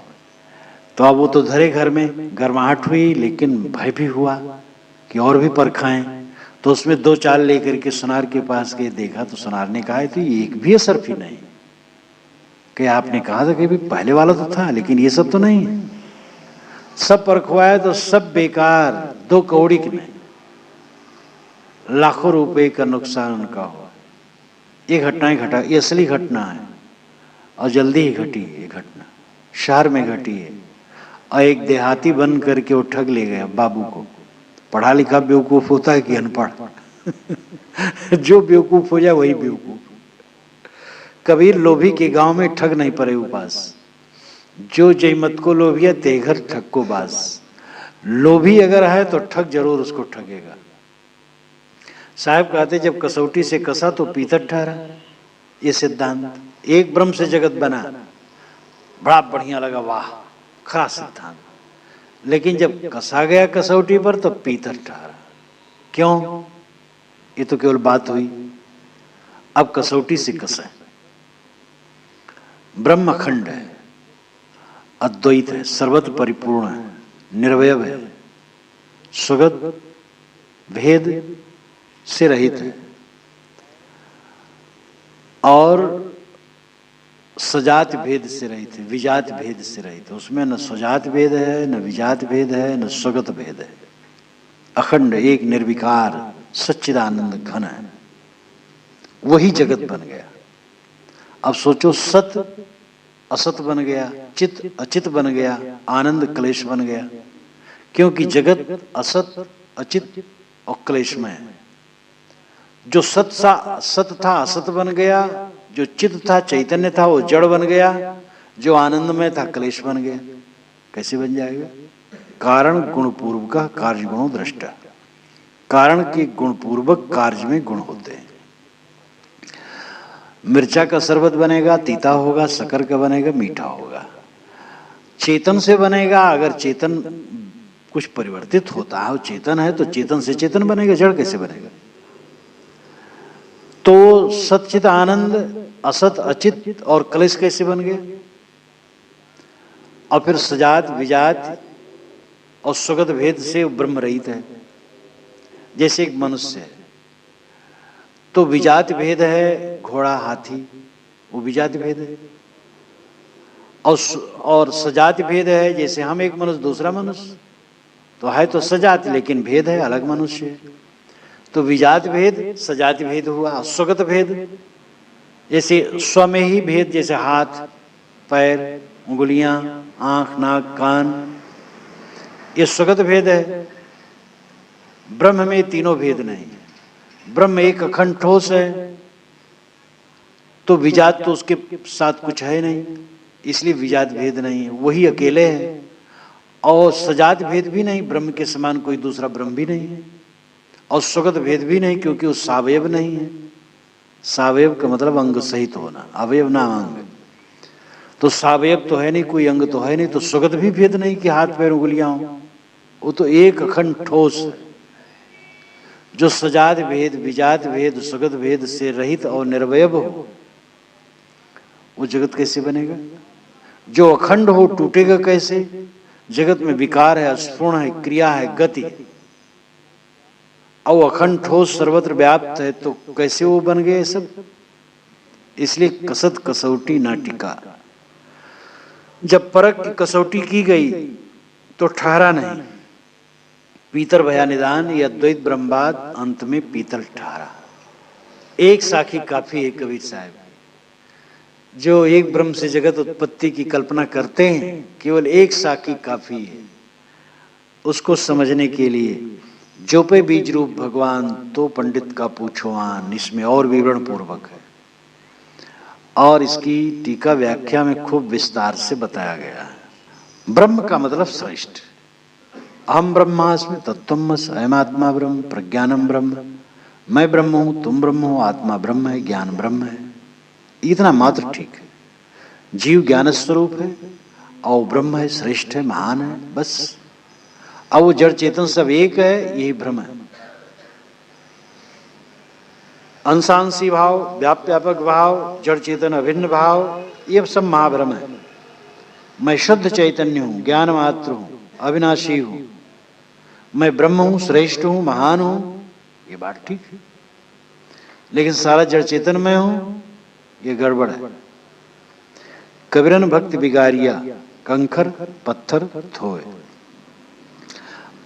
तो अब वो तो धरे घर में, गर्माहट हुई, लेकिन भय भी हुआ कि और भी परखाएं। तो उसमें 2 चाल लेकर के सुनार के पास गए, देखा तो सुनार ने कहा, तो एक भी असरफी नहीं, कि आपने कहा था कि भी पहले वाला तो था, लेकिन ये सब तो नहीं है। सब परखवाया तो सब बेकार, 2 कौड़ी के नहीं, लाखों रुपए का नुकसान उनका हुआ। ये घटनाएं घटा, ये असली घटना है और जल्दी ही घटी ये घटना, शहर में घटी है। और एक देहाती बन करके वो ठग ले गया बाबू को, पढ़ा लिखा बेवकूफ होता है कि अनपढ़? जो बेवकूफ हो जाए वही बेवकूफ। कबीर लोभी के गांव में ठग नहीं पड़े उपास, जो जयमत को लोभिया ते घर ठग को बास। लोभी अगर है तो ठग जरूर उसको ठगेगा। साहब कहते जब कसौटी से कसा तो पीतल ठहरा। ये सिद्धांत, एक ब्रह्म से जगत बना, बड़ा बढ़िया लगा, वाह खरा सिद्धांत। लेकिन जब कसा गया कसौटी पर तो पीतल ठहरा। क्यों? ये तो केवल बात हुई, अब कसौटी से कसा है। ब्रह्म अखंड है, अद्वैत है, सर्वत्र परिपूर्ण है, निर्वयव है, स्वगत भेद से रहित है और सजात भेद से रहित है, विजात भेद से रहित है। उसमें न स्वजात भेद है, न विजात भेद है, न स्वगत भेद है। अखंड एक निर्विकार सच्चिदानंद घन है, वही जगत बन गया। अब सोचो, सत असत बन गया, चित अचित बन गया, आनंद क्लेश बन गया। क्योंकि जगत असत अचित और क्लेशमय है। जो सत था असत बन गया, जो चित था चैतन्य था वो जड़ बन गया, जो आनंदमय था क्लेश बन गया। कैसे बन जाएगा? कारण गुणपूर्वक कार्य गुणों दृष्टा। कारण के गुणपूर्वक कार्य में गुण होते हैं। मिर्चा का शरबत बनेगा तीता होगा, शक्कर का बनेगा मीठा होगा। चेतन से बनेगा, अगर चेतन कुछ परिवर्तित होता है, वो चेतन है तो चेतन से चेतन बनेगा, जड़ कैसे बनेगा? तो सच्चित आनंद असत अचित और क्लेश कैसे बन गए? और फिर सजात विजात और स्वगत भेद से ब्रह्म रहित है। जैसे एक मनुष्य है तो विजात भेद है, घोड़ा हाथी, वो विजात भेद है। और सजात भेद है, जैसे हम एक मनुष्य दूसरा मनुष्य, तो है तो सजात लेकिन भेद है, अलग मनुष्य है। तो विजात भेद सजाति भेद हुआ। स्वगत भेद जैसे स्व में ही भेद, जैसे हाथ पैर उंगलियां आंख नाक कान, ये स्वगत भेद है। ब्रह्म में तीनों भेद नहीं है। ब्रह्म एक अखंड ठोस है, तो विजात तो उसके साथ कुछ है नहीं, इसलिए विजात भेद नहीं है, वही अकेले है। और सजात भेद भी नहीं, ब्रह्म के समान कोई दूसरा ब्रह्म भी नहीं है। और स्वगत भेद भी नहीं, क्योंकि वो सावयव नहीं है। सावयव का मतलब अंग सहित होना, अवयव ना अंग। तो सावयव तो है नहीं, कोई अंग तो है नहीं, तो स्वगत भी भेद नहीं कि हाथ पैर उंगलियां हो। वो तो एक अखंड ठोस है। जो सजात भेद विजात भेद स्वगत भेद से रहित और निर्वयव हो, वो जगत कैसे बनेगा? जो अखंड हो टूटेगा कैसे? जगत में विकार है, स्फुरण है, क्रिया है, गति है। और अखंड ठोस सर्वत्र व्याप्त है, तो कैसे वो बन गए सब? इसलिए कसत कसौटी नाटिका। जब परख की कसौटी की गई तो ठहरा नहीं। पीतर भया निदान, ये अद्वैत ब्रह्मवाद अंत में पीतल ठहरा। एक साखी काफी है कबीर साहब। जो एक ब्रह्म से जगत उत्पत्ति की कल्पना करते हैं, केवल एक साखी काफी है उसको समझने के लिए। जो पे बीज रूप भगवान तो पंडित का पूछोआन, इसमें और विवरण पूर्वक है और इसकी टीका व्याख्या में खूब विस्तार से बताया गया है। ब्रह्म का मतलब श्रेष्ठ। अहम ब्रह्मास्मि तत्त्वमसि, अयम आत्मा ब्रह्म, प्रज्ञानम ब्रह्म। मैं ब्रह्म हूं, तुम ब्रह्म हो, आत्मा ब्रह्म है, ज्ञान ब्रह्म है। इतना मात्र ठीक है। जीव ज्ञान स्वरूप है और ब्रह्म है, श्रेष्ठ है, महान है, बस। अब वो जड़ चेतन सब एक है, यही भ्रम है। अंशांशी भाव, व्यापक भाव, जड़ चेतन अभिन्न भाव, ये सब महाभ्रम है। मैं शुद्ध चैतन्य हूं, ज्ञान मात्र हूं, अविनाशी हूं, मैं ब्रह्म हूं, श्रेष्ठ हूं, महान हूं, ये बात ठीक है। लेकिन सारा जड़ चेतन में हूं, ये गड़बड़ है। कबीरन भक्त बिगारिया, कंखर पत्थर थोए,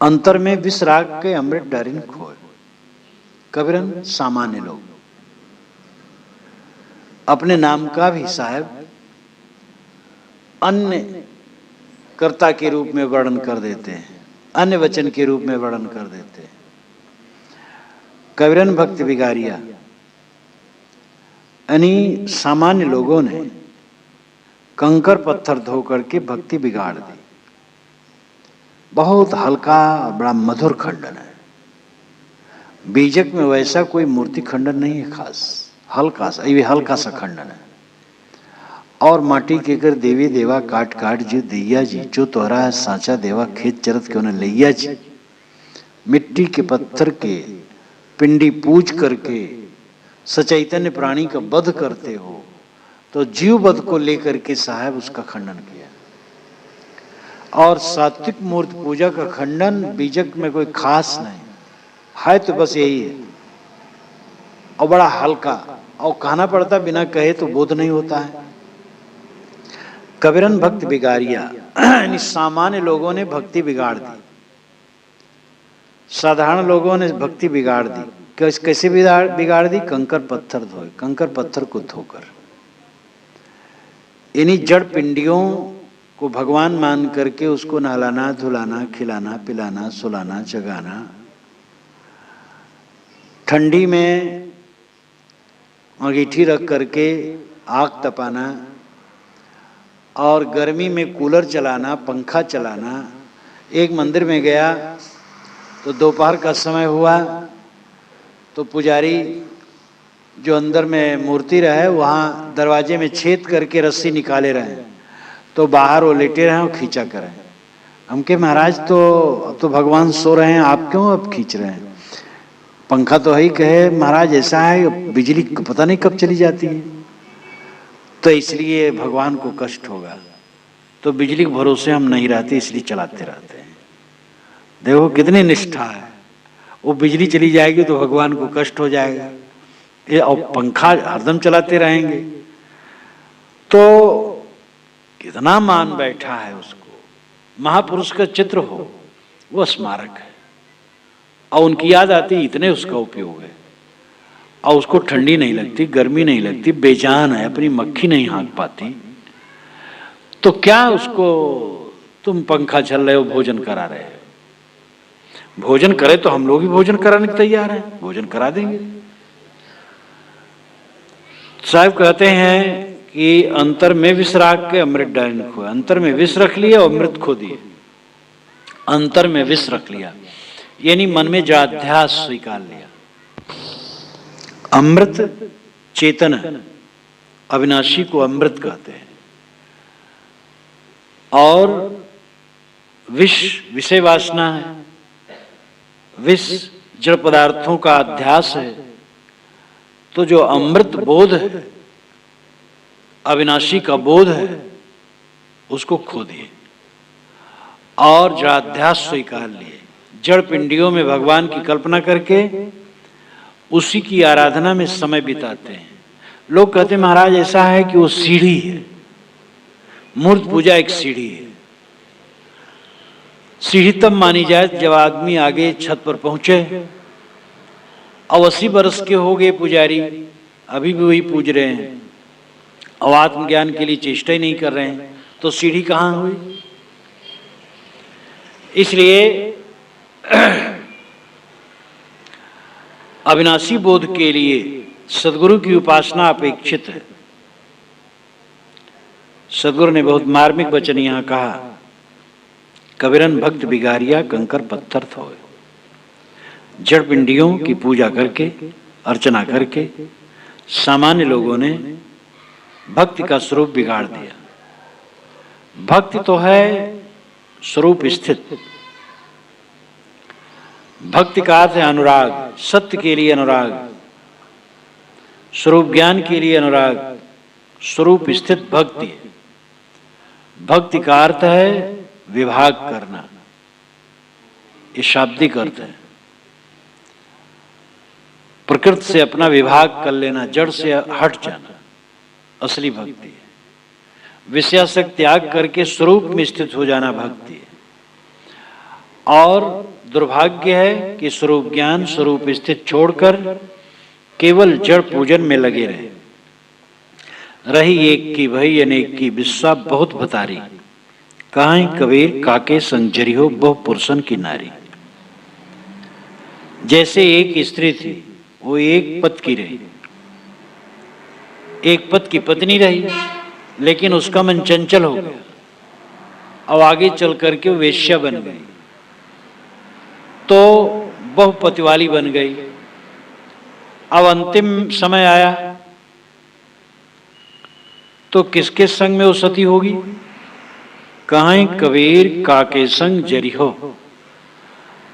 अंतर में विष राग के अमृत डारिन खोए। कबीरन सामान्य लोग अपने नाम का भी साहब अन्य कर्ता के रूप में वर्णन कर देते हैं। अन्य वचन के रूप में वर्णन कर देते हैं। कबीरन भक्त बिगारिया, यानी सामान्य लोगों ने कंकर पत्थर धो करके भक्ति बिगाड़ दी। बहुत हल्का और बड़ा मधुर खंडन है। बीजक में वैसा कोई मूर्ति खंडन नहीं है खास, हल्का सा, ये हल्का सा खंडन है। और माटी के कर देवी देवा काट काट जो दैया जी, जो तोहरा है साचा देवा खेत चरत क्यों न लैया जी। मिट्टी के पत्थर के पिंडी पूज करके सचैतन्य प्राणी का वध करते हो, तो जीव वध को लेकर के साहब उसका खंडन किया। और सात्विक मूर्ति पूजा का खंडन बीजक में कोई खास नहीं है, तो बस यही है। और बड़ा हल्का, और कहना पड़ता बिना कहे तो बोध नहीं होता है। कबीरन भक्त बिगारिया, यानी सामान्य लोगों ने भक्ति बिगाड़ दी, साधारण लोगों ने भक्ति बिगाड़ दी। कैसे बिगाड़ दी? कंकर पत्थर धोए, कंकर पत्थर को धोकर, यानी जड़ पिंडियों को भगवान मान करके उसको नहलाना धुलाना खिलाना पिलाना सुलाना जगाना, ठंडी में अंगीठी रख करके आग तपाना, और गर्मी में कूलर चलाना पंखा चलाना। एक मंदिर में गया तो दोपहर का समय हुआ, तो पुजारी जो अंदर में मूर्ति रहे वहाँ दरवाजे में छेद करके रस्सी निकाले रहे, तो बाहर वो लेटे रहे और खींचा कर रहे। हम के महाराज तो अब तो भगवान सो रहे हैं, आप क्यों अब खींच रहे हैं? पंखा तो है ही। कहे महाराज ऐसा है, बिजली पता नहीं कब चली जाती है, तो इसलिए भगवान को कष्ट होगा, तो बिजली के भरोसे हम नहीं रहते, इसलिए चलाते रहते हैं। देखो कितनी निष्ठा है। वो बिजली चली जाएगी तो भगवान को कष्ट हो जाएगा, ये और पंखा हरदम चलाते रहेंगे, तो कितना मान बैठा है उसको। महापुरुष का चित्र हो वो स्मारक है, और उनकी याद आती, इतने उसका उपयोग है। और उसको ठंडी नहीं लगती, गर्मी नहीं लगती, बेजान है, अपनी मक्खी नहीं हाँक पाती, तो क्या उसको तुम पंखा चल रहे हो, भोजन करा रहे हो। भोजन करे तो हम लोग भी भोजन कराने के तैयार हैं, भोजन करा देंगे। साहब कहते हैं कि अंतर में विष राख के अमृत डायन खो, अंतर में विष रख लिया और अमृत खो दिए। अंतर में विष रख लिया यानी मन में जाध्यास स्वीकार लिया। अमृत चेतन है, अविनाशी को अमृत कहते हैं, और विष विषय वासना है, विष जड़ पदार्थों का अध्यास है। तो जो अमृत बोध है, अविनाशी का बोध है, उसको खो दिए और जड़ाध्यास स्वीकार लिए। जड़ पिंडियों में भगवान की कल्पना करके उसी की आराधना में समय बिताते हैं। लोग कहते हैं महाराज ऐसा है कि वो सीढ़ी है, मूर्त पूजा एक सीढ़ी है। सीढ़ी तब मानी जाए जब आदमी आगे छत पर पहुंचे। अब 80 वर्ष के हो गए पुजारी, अभी भी वही पूज रहे हैं और आत्मज्ञान के लिए चेष्टा ही नहीं कर रहे हैं, तो सीढ़ी कहाँ हुई? इसलिए अविनाशी बोध के लिए सदगुरु की उपासना अपेक्षित है। सदगुरु ने बहुत मार्मिक वचन यहाँ कहा, कबीरन भक्त बिगारिया कंकर पत्थर थोए। जड़ पिंडियों की पूजा करके अर्चना करके सामान्य लोगों ने भक्ति का स्वरूप बिगाड़ दिया। भक्ति तो है स्वरूप स्थित, भक्ति का अर्थ है अनुराग, सत्य के लिए अनुराग, स्वरूप ज्ञान के लिए अनुराग, स्वरूप स्थित भक्ति। भक्ति का अर्थ है विभाग करना, ये शाब्दिक अर्थ है। प्रकृति से अपना विभाग कर लेना, जड़ से हट जाना, असली भक्ति है। विषयासक्त त्याग करके स्वरूप में स्थित हो जाना भक्ति है। और दुर्भाग्य है कि स्वरूप ज्ञान स्वरूप स्थित छोड़कर केवल जड़ पूजन में लगे रहे। रही एक की भई अनेक की, विश्वा बहुत भतारी। कहां कबीर काके संग जरी हो बहु पुरुषन की नारी। जैसे एक स्त्री थी, वो एक पद की रही, एक पद की पत्नी रही, लेकिन उसका मन चंचल हो गया, अब आगे चल करके वो वेश्या बन गई, तो बहुपति वाली बन गई। अब अंतिम समय आया तो किसके संग में वो सती होगी? कहां कबीर काके संग जरी हो।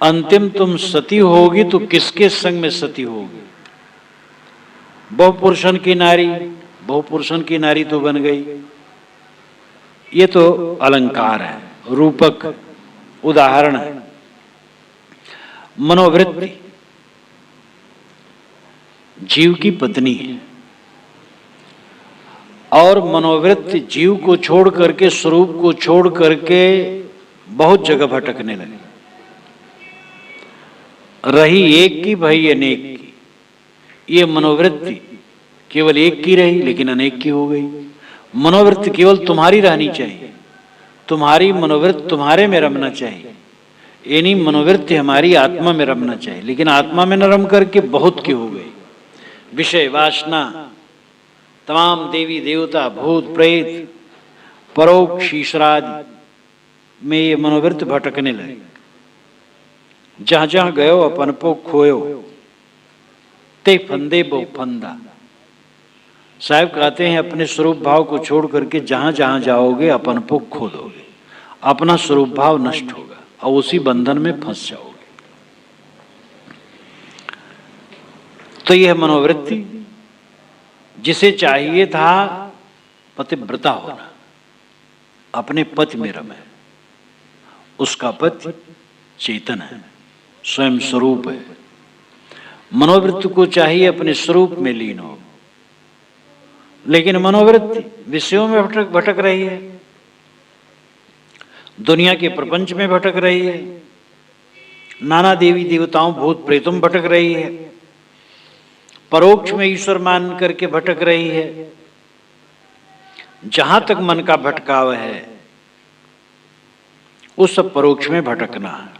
अंतिम तुम सती होगी तो किसके संग में सती होगी? बहुपुरुषन की नारी, बहुपुरुषन की नारी तो बन गई। ये तो अलंकार है, रूपक उदाहरण है। मनोवृत्ति जीव की पत्नी है, और मनोवृत्ति जीव को छोड़ करके, स्वरूप को छोड़ करके बहुत जगह भटकने लगी। रही एक की भई अनेक की। ये मनोवृत्ति केवल एक की रही, लेकिन अनेक की हो गई। मनोवृत्ति केवल तुम्हारी रहनी चाहिए, तुम्हारी मनोवृत्ति तुम्हारे में रमना चाहिए, यानी मनोवृत्ति हमारी आत्मा में रमना चाहिए, लेकिन आत्मा में न रम करके बहुत की हो गई। विषय वासना, तमाम देवी देवता, भूत प्रेत, परोक्ष ईश्वरादि में ये मनोवृत्ति भटकने लगे। जहां जहां गयो अपन पो खोयो, ते फंदे बो फंदा। साहब कहते हैं अपने स्वरूप भाव को छोड़ करके जहां जहां जाओगे अपन को खो दोगे, अपना स्वरूप भाव नष्ट होगा और उसी बंधन में फंस जाओगे। तो यह मनोवृत्ति जिसे चाहिए था पतिव्रता होना, अपने पति में रमे, उसका पति चेतन है, स्वयं स्वरूप है। मनोवृत्ति को चाहिए अपने स्वरूप में लीन हो, लेकिन मनोवृत्ति विषयों में भटक रही है, दुनिया के प्रपंच में भटक रही है, नाना देवी देवताओं भूत प्रेतों में भटक रही है, परोक्ष में ईश्वर मान करके भटक रही है। जहां तक मन का भटकाव है उस सब परोक्ष में भटकना है।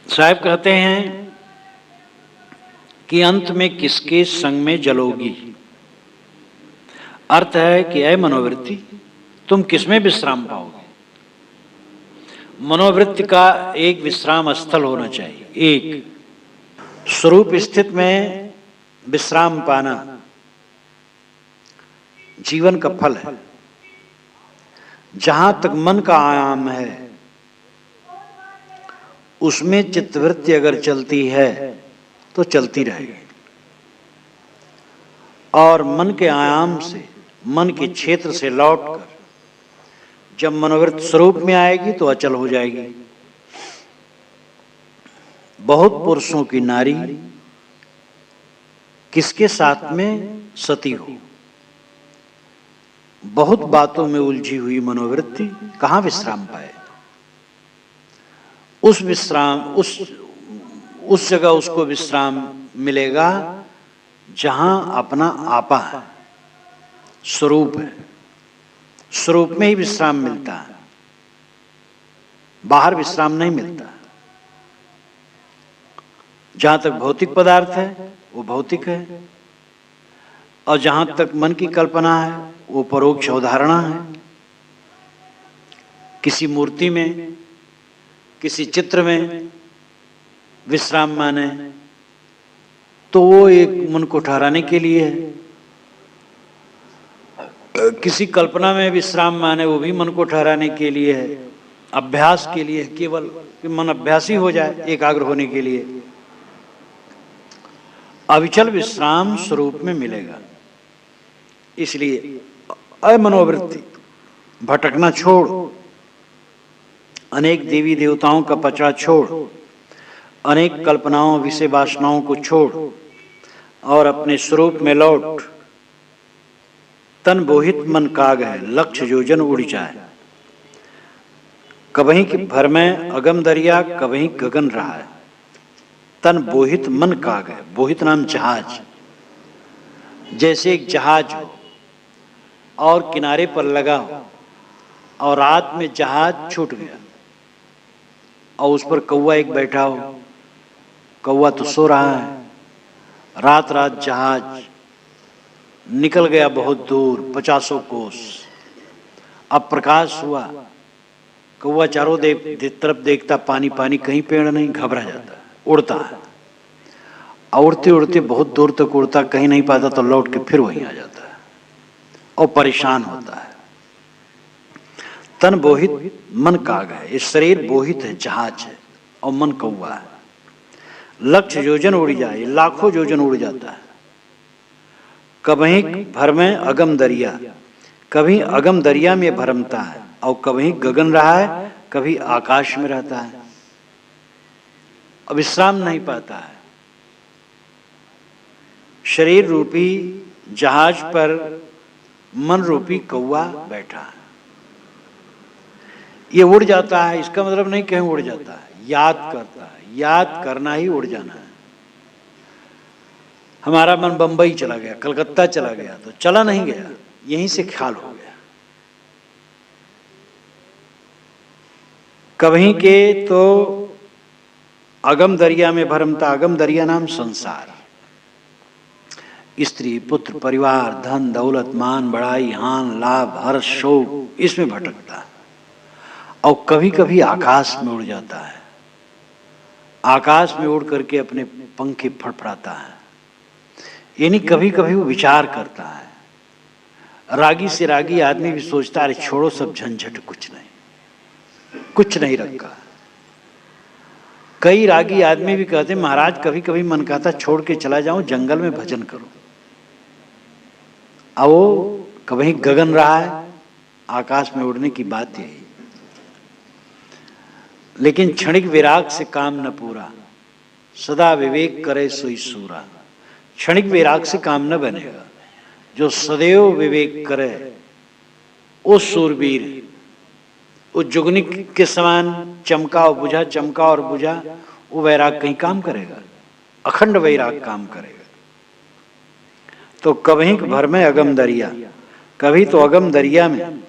साहब कहते हैं कि अंत में किसके संग में जलोगी। अर्थ है कि ऐ मनोवृत्ति, तुम किसमें विश्राम पाओगे? मनोवृत्ति का एक विश्राम स्थल होना चाहिए। एक स्वरूप स्थित में विश्राम पाना जीवन का फल है। जहां तक मन का आयाम है उसमें चित्तवृत्ति अगर चलती है तो चलती रहेगी, और मन के आयाम से, मन के क्षेत्र से लौटकर जब मनोवृत्ति स्वरूप में आएगी तो अचल हो जाएगी। बहुत पुरुषों की नारी किसके साथ में सती हो। बहुत बातों में उलझी हुई मनोवृत्ति कहां विश्राम पाए? उस विश्राम, उस जगह उसको विश्राम मिलेगा जहां अपना आपा है, स्वरूप है। स्वरूप में ही विश्राम मिलता है, बाहर विश्राम नहीं मिलता। जहां तक भौतिक पदार्थ है वो भौतिक है, और जहां तक मन की कल्पना है वो परोक्ष अवधारणा है। किसी मूर्ति में, किसी चित्र में विश्राम माने तो वो एक मन को ठहराने के लिए है। किसी कल्पना में विश्राम माने वो भी मन को ठहराने के लिए है, अभ्यास के लिए, केवल कि मन अभ्यासी हो जाए, एकाग्र होने के लिए। अविचल विश्राम स्वरूप में मिलेगा। इसलिए अमनोवृत्ति भटकना छोड़, अनेक देवी देवताओं का पचड़ा छोड़, अनेक कल्पनाओं विषय वासनाओं को छोड़ और अपने स्वरूप में लौट। तन बोहित मन काग है, लक्ष्य योजन उड़ जाए। कबहीं की भर में अगम दरिया, कबहीं गगन रहा है। तन बोहित मन काग है। बोहित नाम जहाज, जैसे एक जहाज हो, और किनारे पर लगा हो और रात में जहाज छूट गया और उस पर कौवा एक बैठा हो, कौवा तो सो रहा है, रात रात जहाज निकल गया बहुत दूर 50 कोस। अब प्रकाश हुआ, कौवा चारों तरफ देखता, पानी पानी, कहीं पेड़ नहीं, घबरा जाता, उड़ता है, उड़ते उड़ते बहुत दूर तक उड़ता, कहीं नहीं पाता तो लौट के फिर वहीं आ जाता है और परेशान होता है। तन बोहित मन काग है, इस शरीर बोहित है, जहाज है, और मन कौवा है। लक्ष्य योजन उड़ जाए, लाखों योजन उड़ जाता है। कभी भर में अगम दरिया, कभी अगम दरिया में भरमता है, और कभी गगन रहा है, कभी आकाश में रहता है, अब विश्राम नहीं पाता है। शरीर रूपी जहाज पर मन रूपी कौवा बैठा है। ये उड़ जाता है, इसका मतलब नहीं कहीं उड़ जाता है, याद करता है, याद करना ही उड़ जाना है। हमारा मन बंबई चला गया, कलकत्ता चला गया, तो चला नहीं गया, यहीं से ख्याल हो गया। कभी के तो अगम दरिया में भरमता, अगम दरिया नाम संसार, स्त्री पुत्र परिवार धन दौलत मान बढ़ाई हान लाभ हर्ष शोक, इसमें भटकता है। और कभी कभी आकाश में उड़ जाता है, आकाश में उड़ करके अपने पंखे फड़फड़ाता है, यानी कभी कभी वो विचार करता है। रागी से रागी आदमी भी सोचता है, अरे छोड़ो सब झंझट, कुछ नहीं रखा। कई रागी आदमी भी कहते, महाराज कभी कभी मन कहता छोड़ के चला जाऊं, जंगल में भजन करो। अब वो कभी गगन रहा है, आकाश में उड़ने की बात यही। लेकिन क्षणिक विराग से काम न पूरा, सदा विवेक करे सोई सूरा। क्षणिक विराग से काम न बनेगा, जो सदैव विवेक करे वो सूरवीर, वो जुगनिक के समान चमका और बुझा, चमका और बुझा, वो वैराग कहीं काम करेगा, अखंड वैराग काम करेगा। तो कभी भर में अगम दरिया, कभी तो अगम दरिया में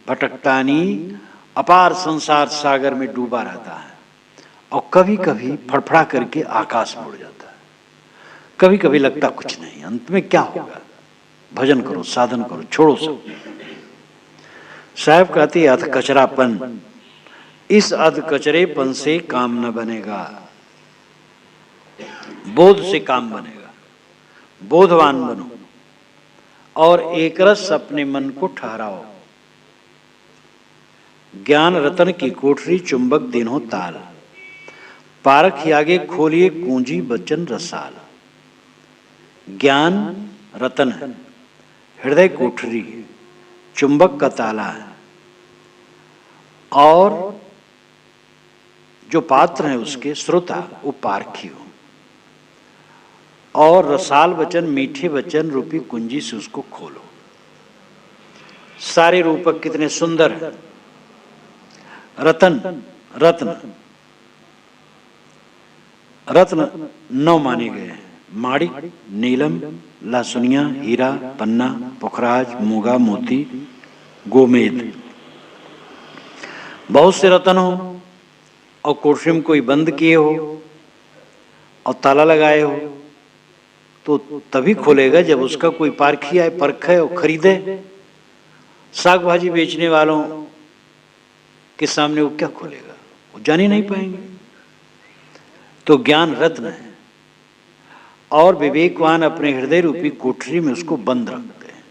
भटकतानी अपार संसार सागर में डूबा रहता है, और कभी कभी फड़फड़ा करके आकाश में उड़ जाता है। कभी कभी लगता कुछ नहीं, अंत में क्या होगा, भजन करो, साधन करो, छोड़ो सब। साहब कहते अध कचरापन, इस अध कचरेपन से काम न बनेगा, बोध से काम बनेगा। बोधवान बनो और एकरस अपने मन को ठहराओ। ज्ञान रतन की कोठरी चुंबक दिनो ताल, पारख आगे खोलिए कुंजी बचन रसाल। ज्ञान रतन है, हृदय कोठरी, चुंबक का ताला है, और जो पात्र है उसके श्रोता वो पारखी हो, और रसाल वचन मीठे वचन रूपी कुंजी से उसको खोलो। सारे रूपक कितने सुंदर हैं। रतन, रत्न, रत्न 9 माने गए हैं, माणिक, नीलम, लासुनिया, हीरा, पन्ना, पुखराज, मूंगा, मोती, गोमेद। बहुत से रतन हो और कोठरी में कोई बंद किए हो और ताला लगाए हो, तो तभी खोलेगा जब उसका कोई पारखी आए, परखे और खरीदे। साग भाजी बेचने वालों के सामने वो क्या खोलेगा, वो जान ही नहीं पाएंगे। तो ज्ञान रत्न है, और विवेकवान अपने हृदय रूपी कोठरी में उसको बंद रखते हैं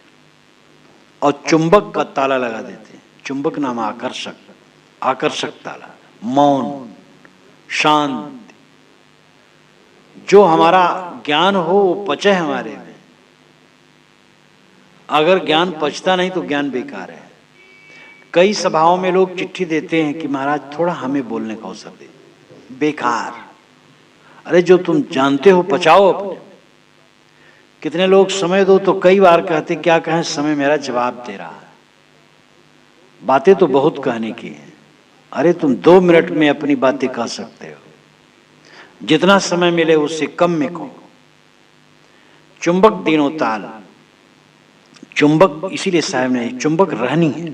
और चुंबक का ताला लगा देते हैं। चुंबक नाम आकर्षक, आकर्षक ताला, मौन, शांत। जो हमारा ज्ञान हो वो पचे हमारे में। अगर ज्ञान पचता नहीं तो ज्ञान बेकार है। कई सभाओं में लोग चिट्ठी देते हैं कि महाराज थोड़ा हमें बोलने का अवसर दे। बेकार, अरे जो तुम जानते हो पचाओ अपने। कितने लोग समय दो तो कई बार कहते क्या कहें, समय मेरा जवाब दे रहा है। बातें तो बहुत कहने की हैं, अरे तुम 2 मिनट में अपनी बातें कह सकते हो, जितना समय मिले उससे कम में कहो। चुंबक दिनो ताल, चुंबक, इसीलिए साहब ने चुंबक रहनी है,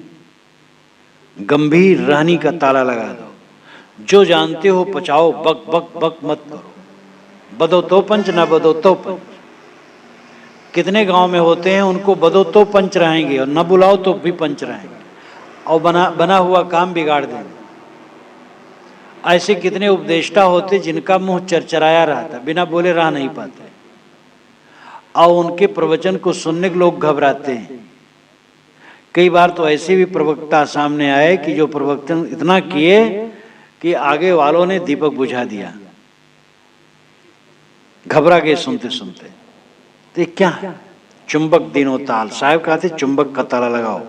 गंभीर रहनी का ताला लगा दो। जो जानते हो पचाओ, बक बक बक मत करो। बदो तो पंच, ना बदो तो पंच। कितने गांव में होते हैं उनको बदो तो पंच रहेंगे और न बुलाओ तो भी पंच रहेंगे और बना हुआ काम बिगाड़ देंगे। ऐसे कितने उपदेष्टा होते जिनका मुंह चरचराया रहता, बिना बोले रह नहीं पाते, और उनके प्रवचन को सुनने के लोग घबराते हैं। कई बार तो ऐसे भी प्रवक्ता सामने आए कि जो प्रवचन इतना किए कि आगे वालों ने दीपक बुझा दिया, घबरा गए सुनते सुनते। तो ये क्या है? चुंबक दिनों ताल। साहब कहते चुंबक का ताला लगाओ,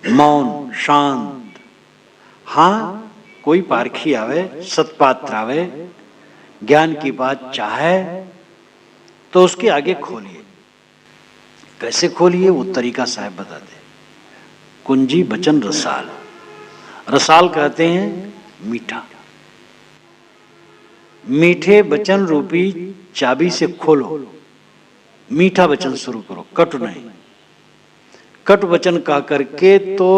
मौन शांत। हाँ, कोई पारखी आवे, सत्पात्र आवे, ज्ञान की बात चाहे तो उसके आगे खोलिए। कैसे खोलिए वो तरीका साहब बताते। कुंजी बचन रसाल। रसाल कहते हैं मीठा। मीठे वचन रूपी चाबी से खोलो, मीठा वचन शुरू करो, कटु नहीं। कटु वचन कह करके तो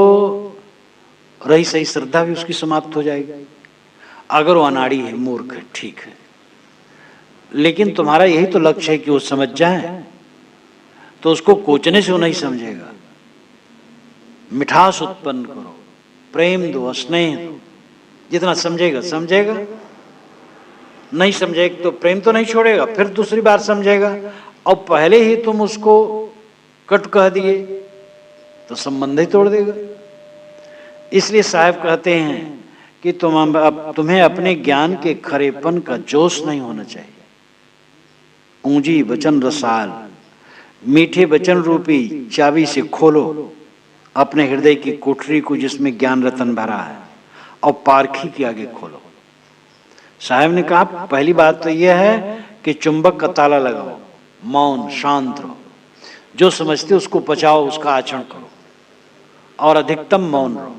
रही सही श्रद्धा भी उसकी समाप्त हो जाएगी। अगर वो अनाड़ी है, मूर्ख है, ठीक है, लेकिन तुम्हारा यही तो लक्ष्य है कि वो समझ जाए, तो उसको कोचने से वो नहीं समझेगा। मिठास उत्पन्न करो, प्रेम दो, स्नेह दो। जितना समझेगा समझेगा, नहीं समझेगा तो प्रेम तो नहीं छोड़ेगा, फिर दूसरी बार समझेगा। और पहले ही तुम उसको कट कह दिए तो संबंध ही तोड़ देगा। इसलिए साहब कहते हैं कि तुम्हें अपने ज्ञान के खरेपन का जोश नहीं होना चाहिए। ऊंजी वचन रसाल, मीठे वचन रूपी चाबी से खोलो अपने हृदय की कोठरी को जिसमें ज्ञान रतन भरा है, और पारखी के आगे खोलो। साहब ने कहा पहली बात तो यह है कि चुंबक का ताला लगाओ, मौन शांत रहो, जो समझते उसको पचाओ, उसका आचरण करो, और अधिकतम मौन रहो।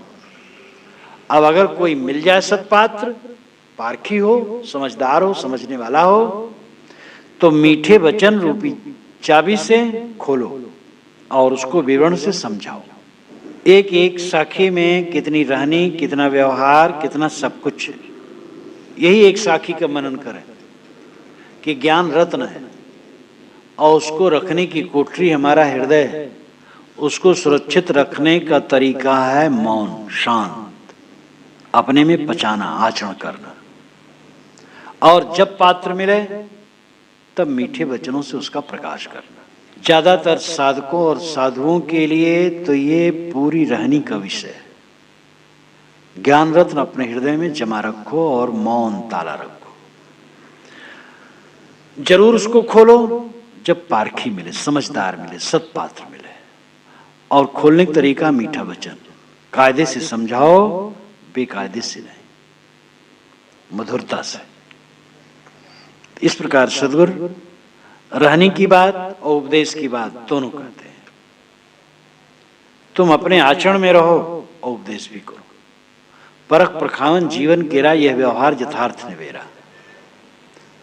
अब अगर कोई मिल जाए सत्पात्र, पारखी हो, समझदार हो, समझने वाला हो, तो मीठे वचन रूपी चाबी से खोलो और उसको विवरण से समझाओ। एक एक साखी में कितनी रहनी, कितना व्यवहार, कितना सब कुछ है। यही एक साखी का मनन करें कि ज्ञान रत्न है और उसको रखने की कोठरी हमारा हृदय है। उसको सुरक्षित रखने का तरीका है मौन शांत, अपने में पचाना, आचरण करना। और जब पात्र मिले तब मीठे वचनों से उसका प्रकाश करना। ज्यादातर साधकों और साधुओं के लिए तो ये पूरी रहनी का विषय है। ज्ञान रत्न अपने हृदय में जमा रखो और मौन ताला रखो। जरूर उसको खोलो जब पारखी मिले, समझदार मिले, सत्पात्र मिले। और खोलने का तरीका मीठा वचन, कायदे से समझाओ, बेकायदे से नहीं, मधुरता से। इस प्रकार सद्गुरु रहने की बात और उपदेश की बात दोनों कहते हैं। तुम अपने आचरण में रहो और उपदेश भी करो। परख प्रखावन जीवन केरा, यह व्यवहार यथार्थ निवेरा।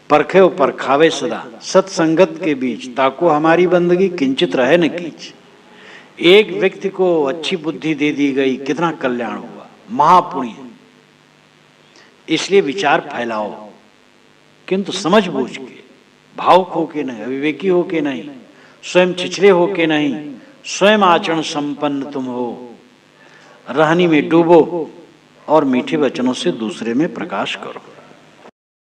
परखे और परखावे सदा, सत्संगत के बीच ताको हमारी बंदगी किंचित रहे न कीच। एक व्यक्ति को अच्छी बुद्धि दे दी गई, कितना कल्याण हुआ, महापुण्य। इसलिए विचार फैलाओ, किंतु समझ बूझ के, भावुक होके नहीं, अविवेकी होके नहीं, स्वयं छिछले होके नहीं, स्वयं आचरण संपन्न तुम हो। रहनी में डूबो और मीठे वचनों से दूसरे में प्रकाश करो।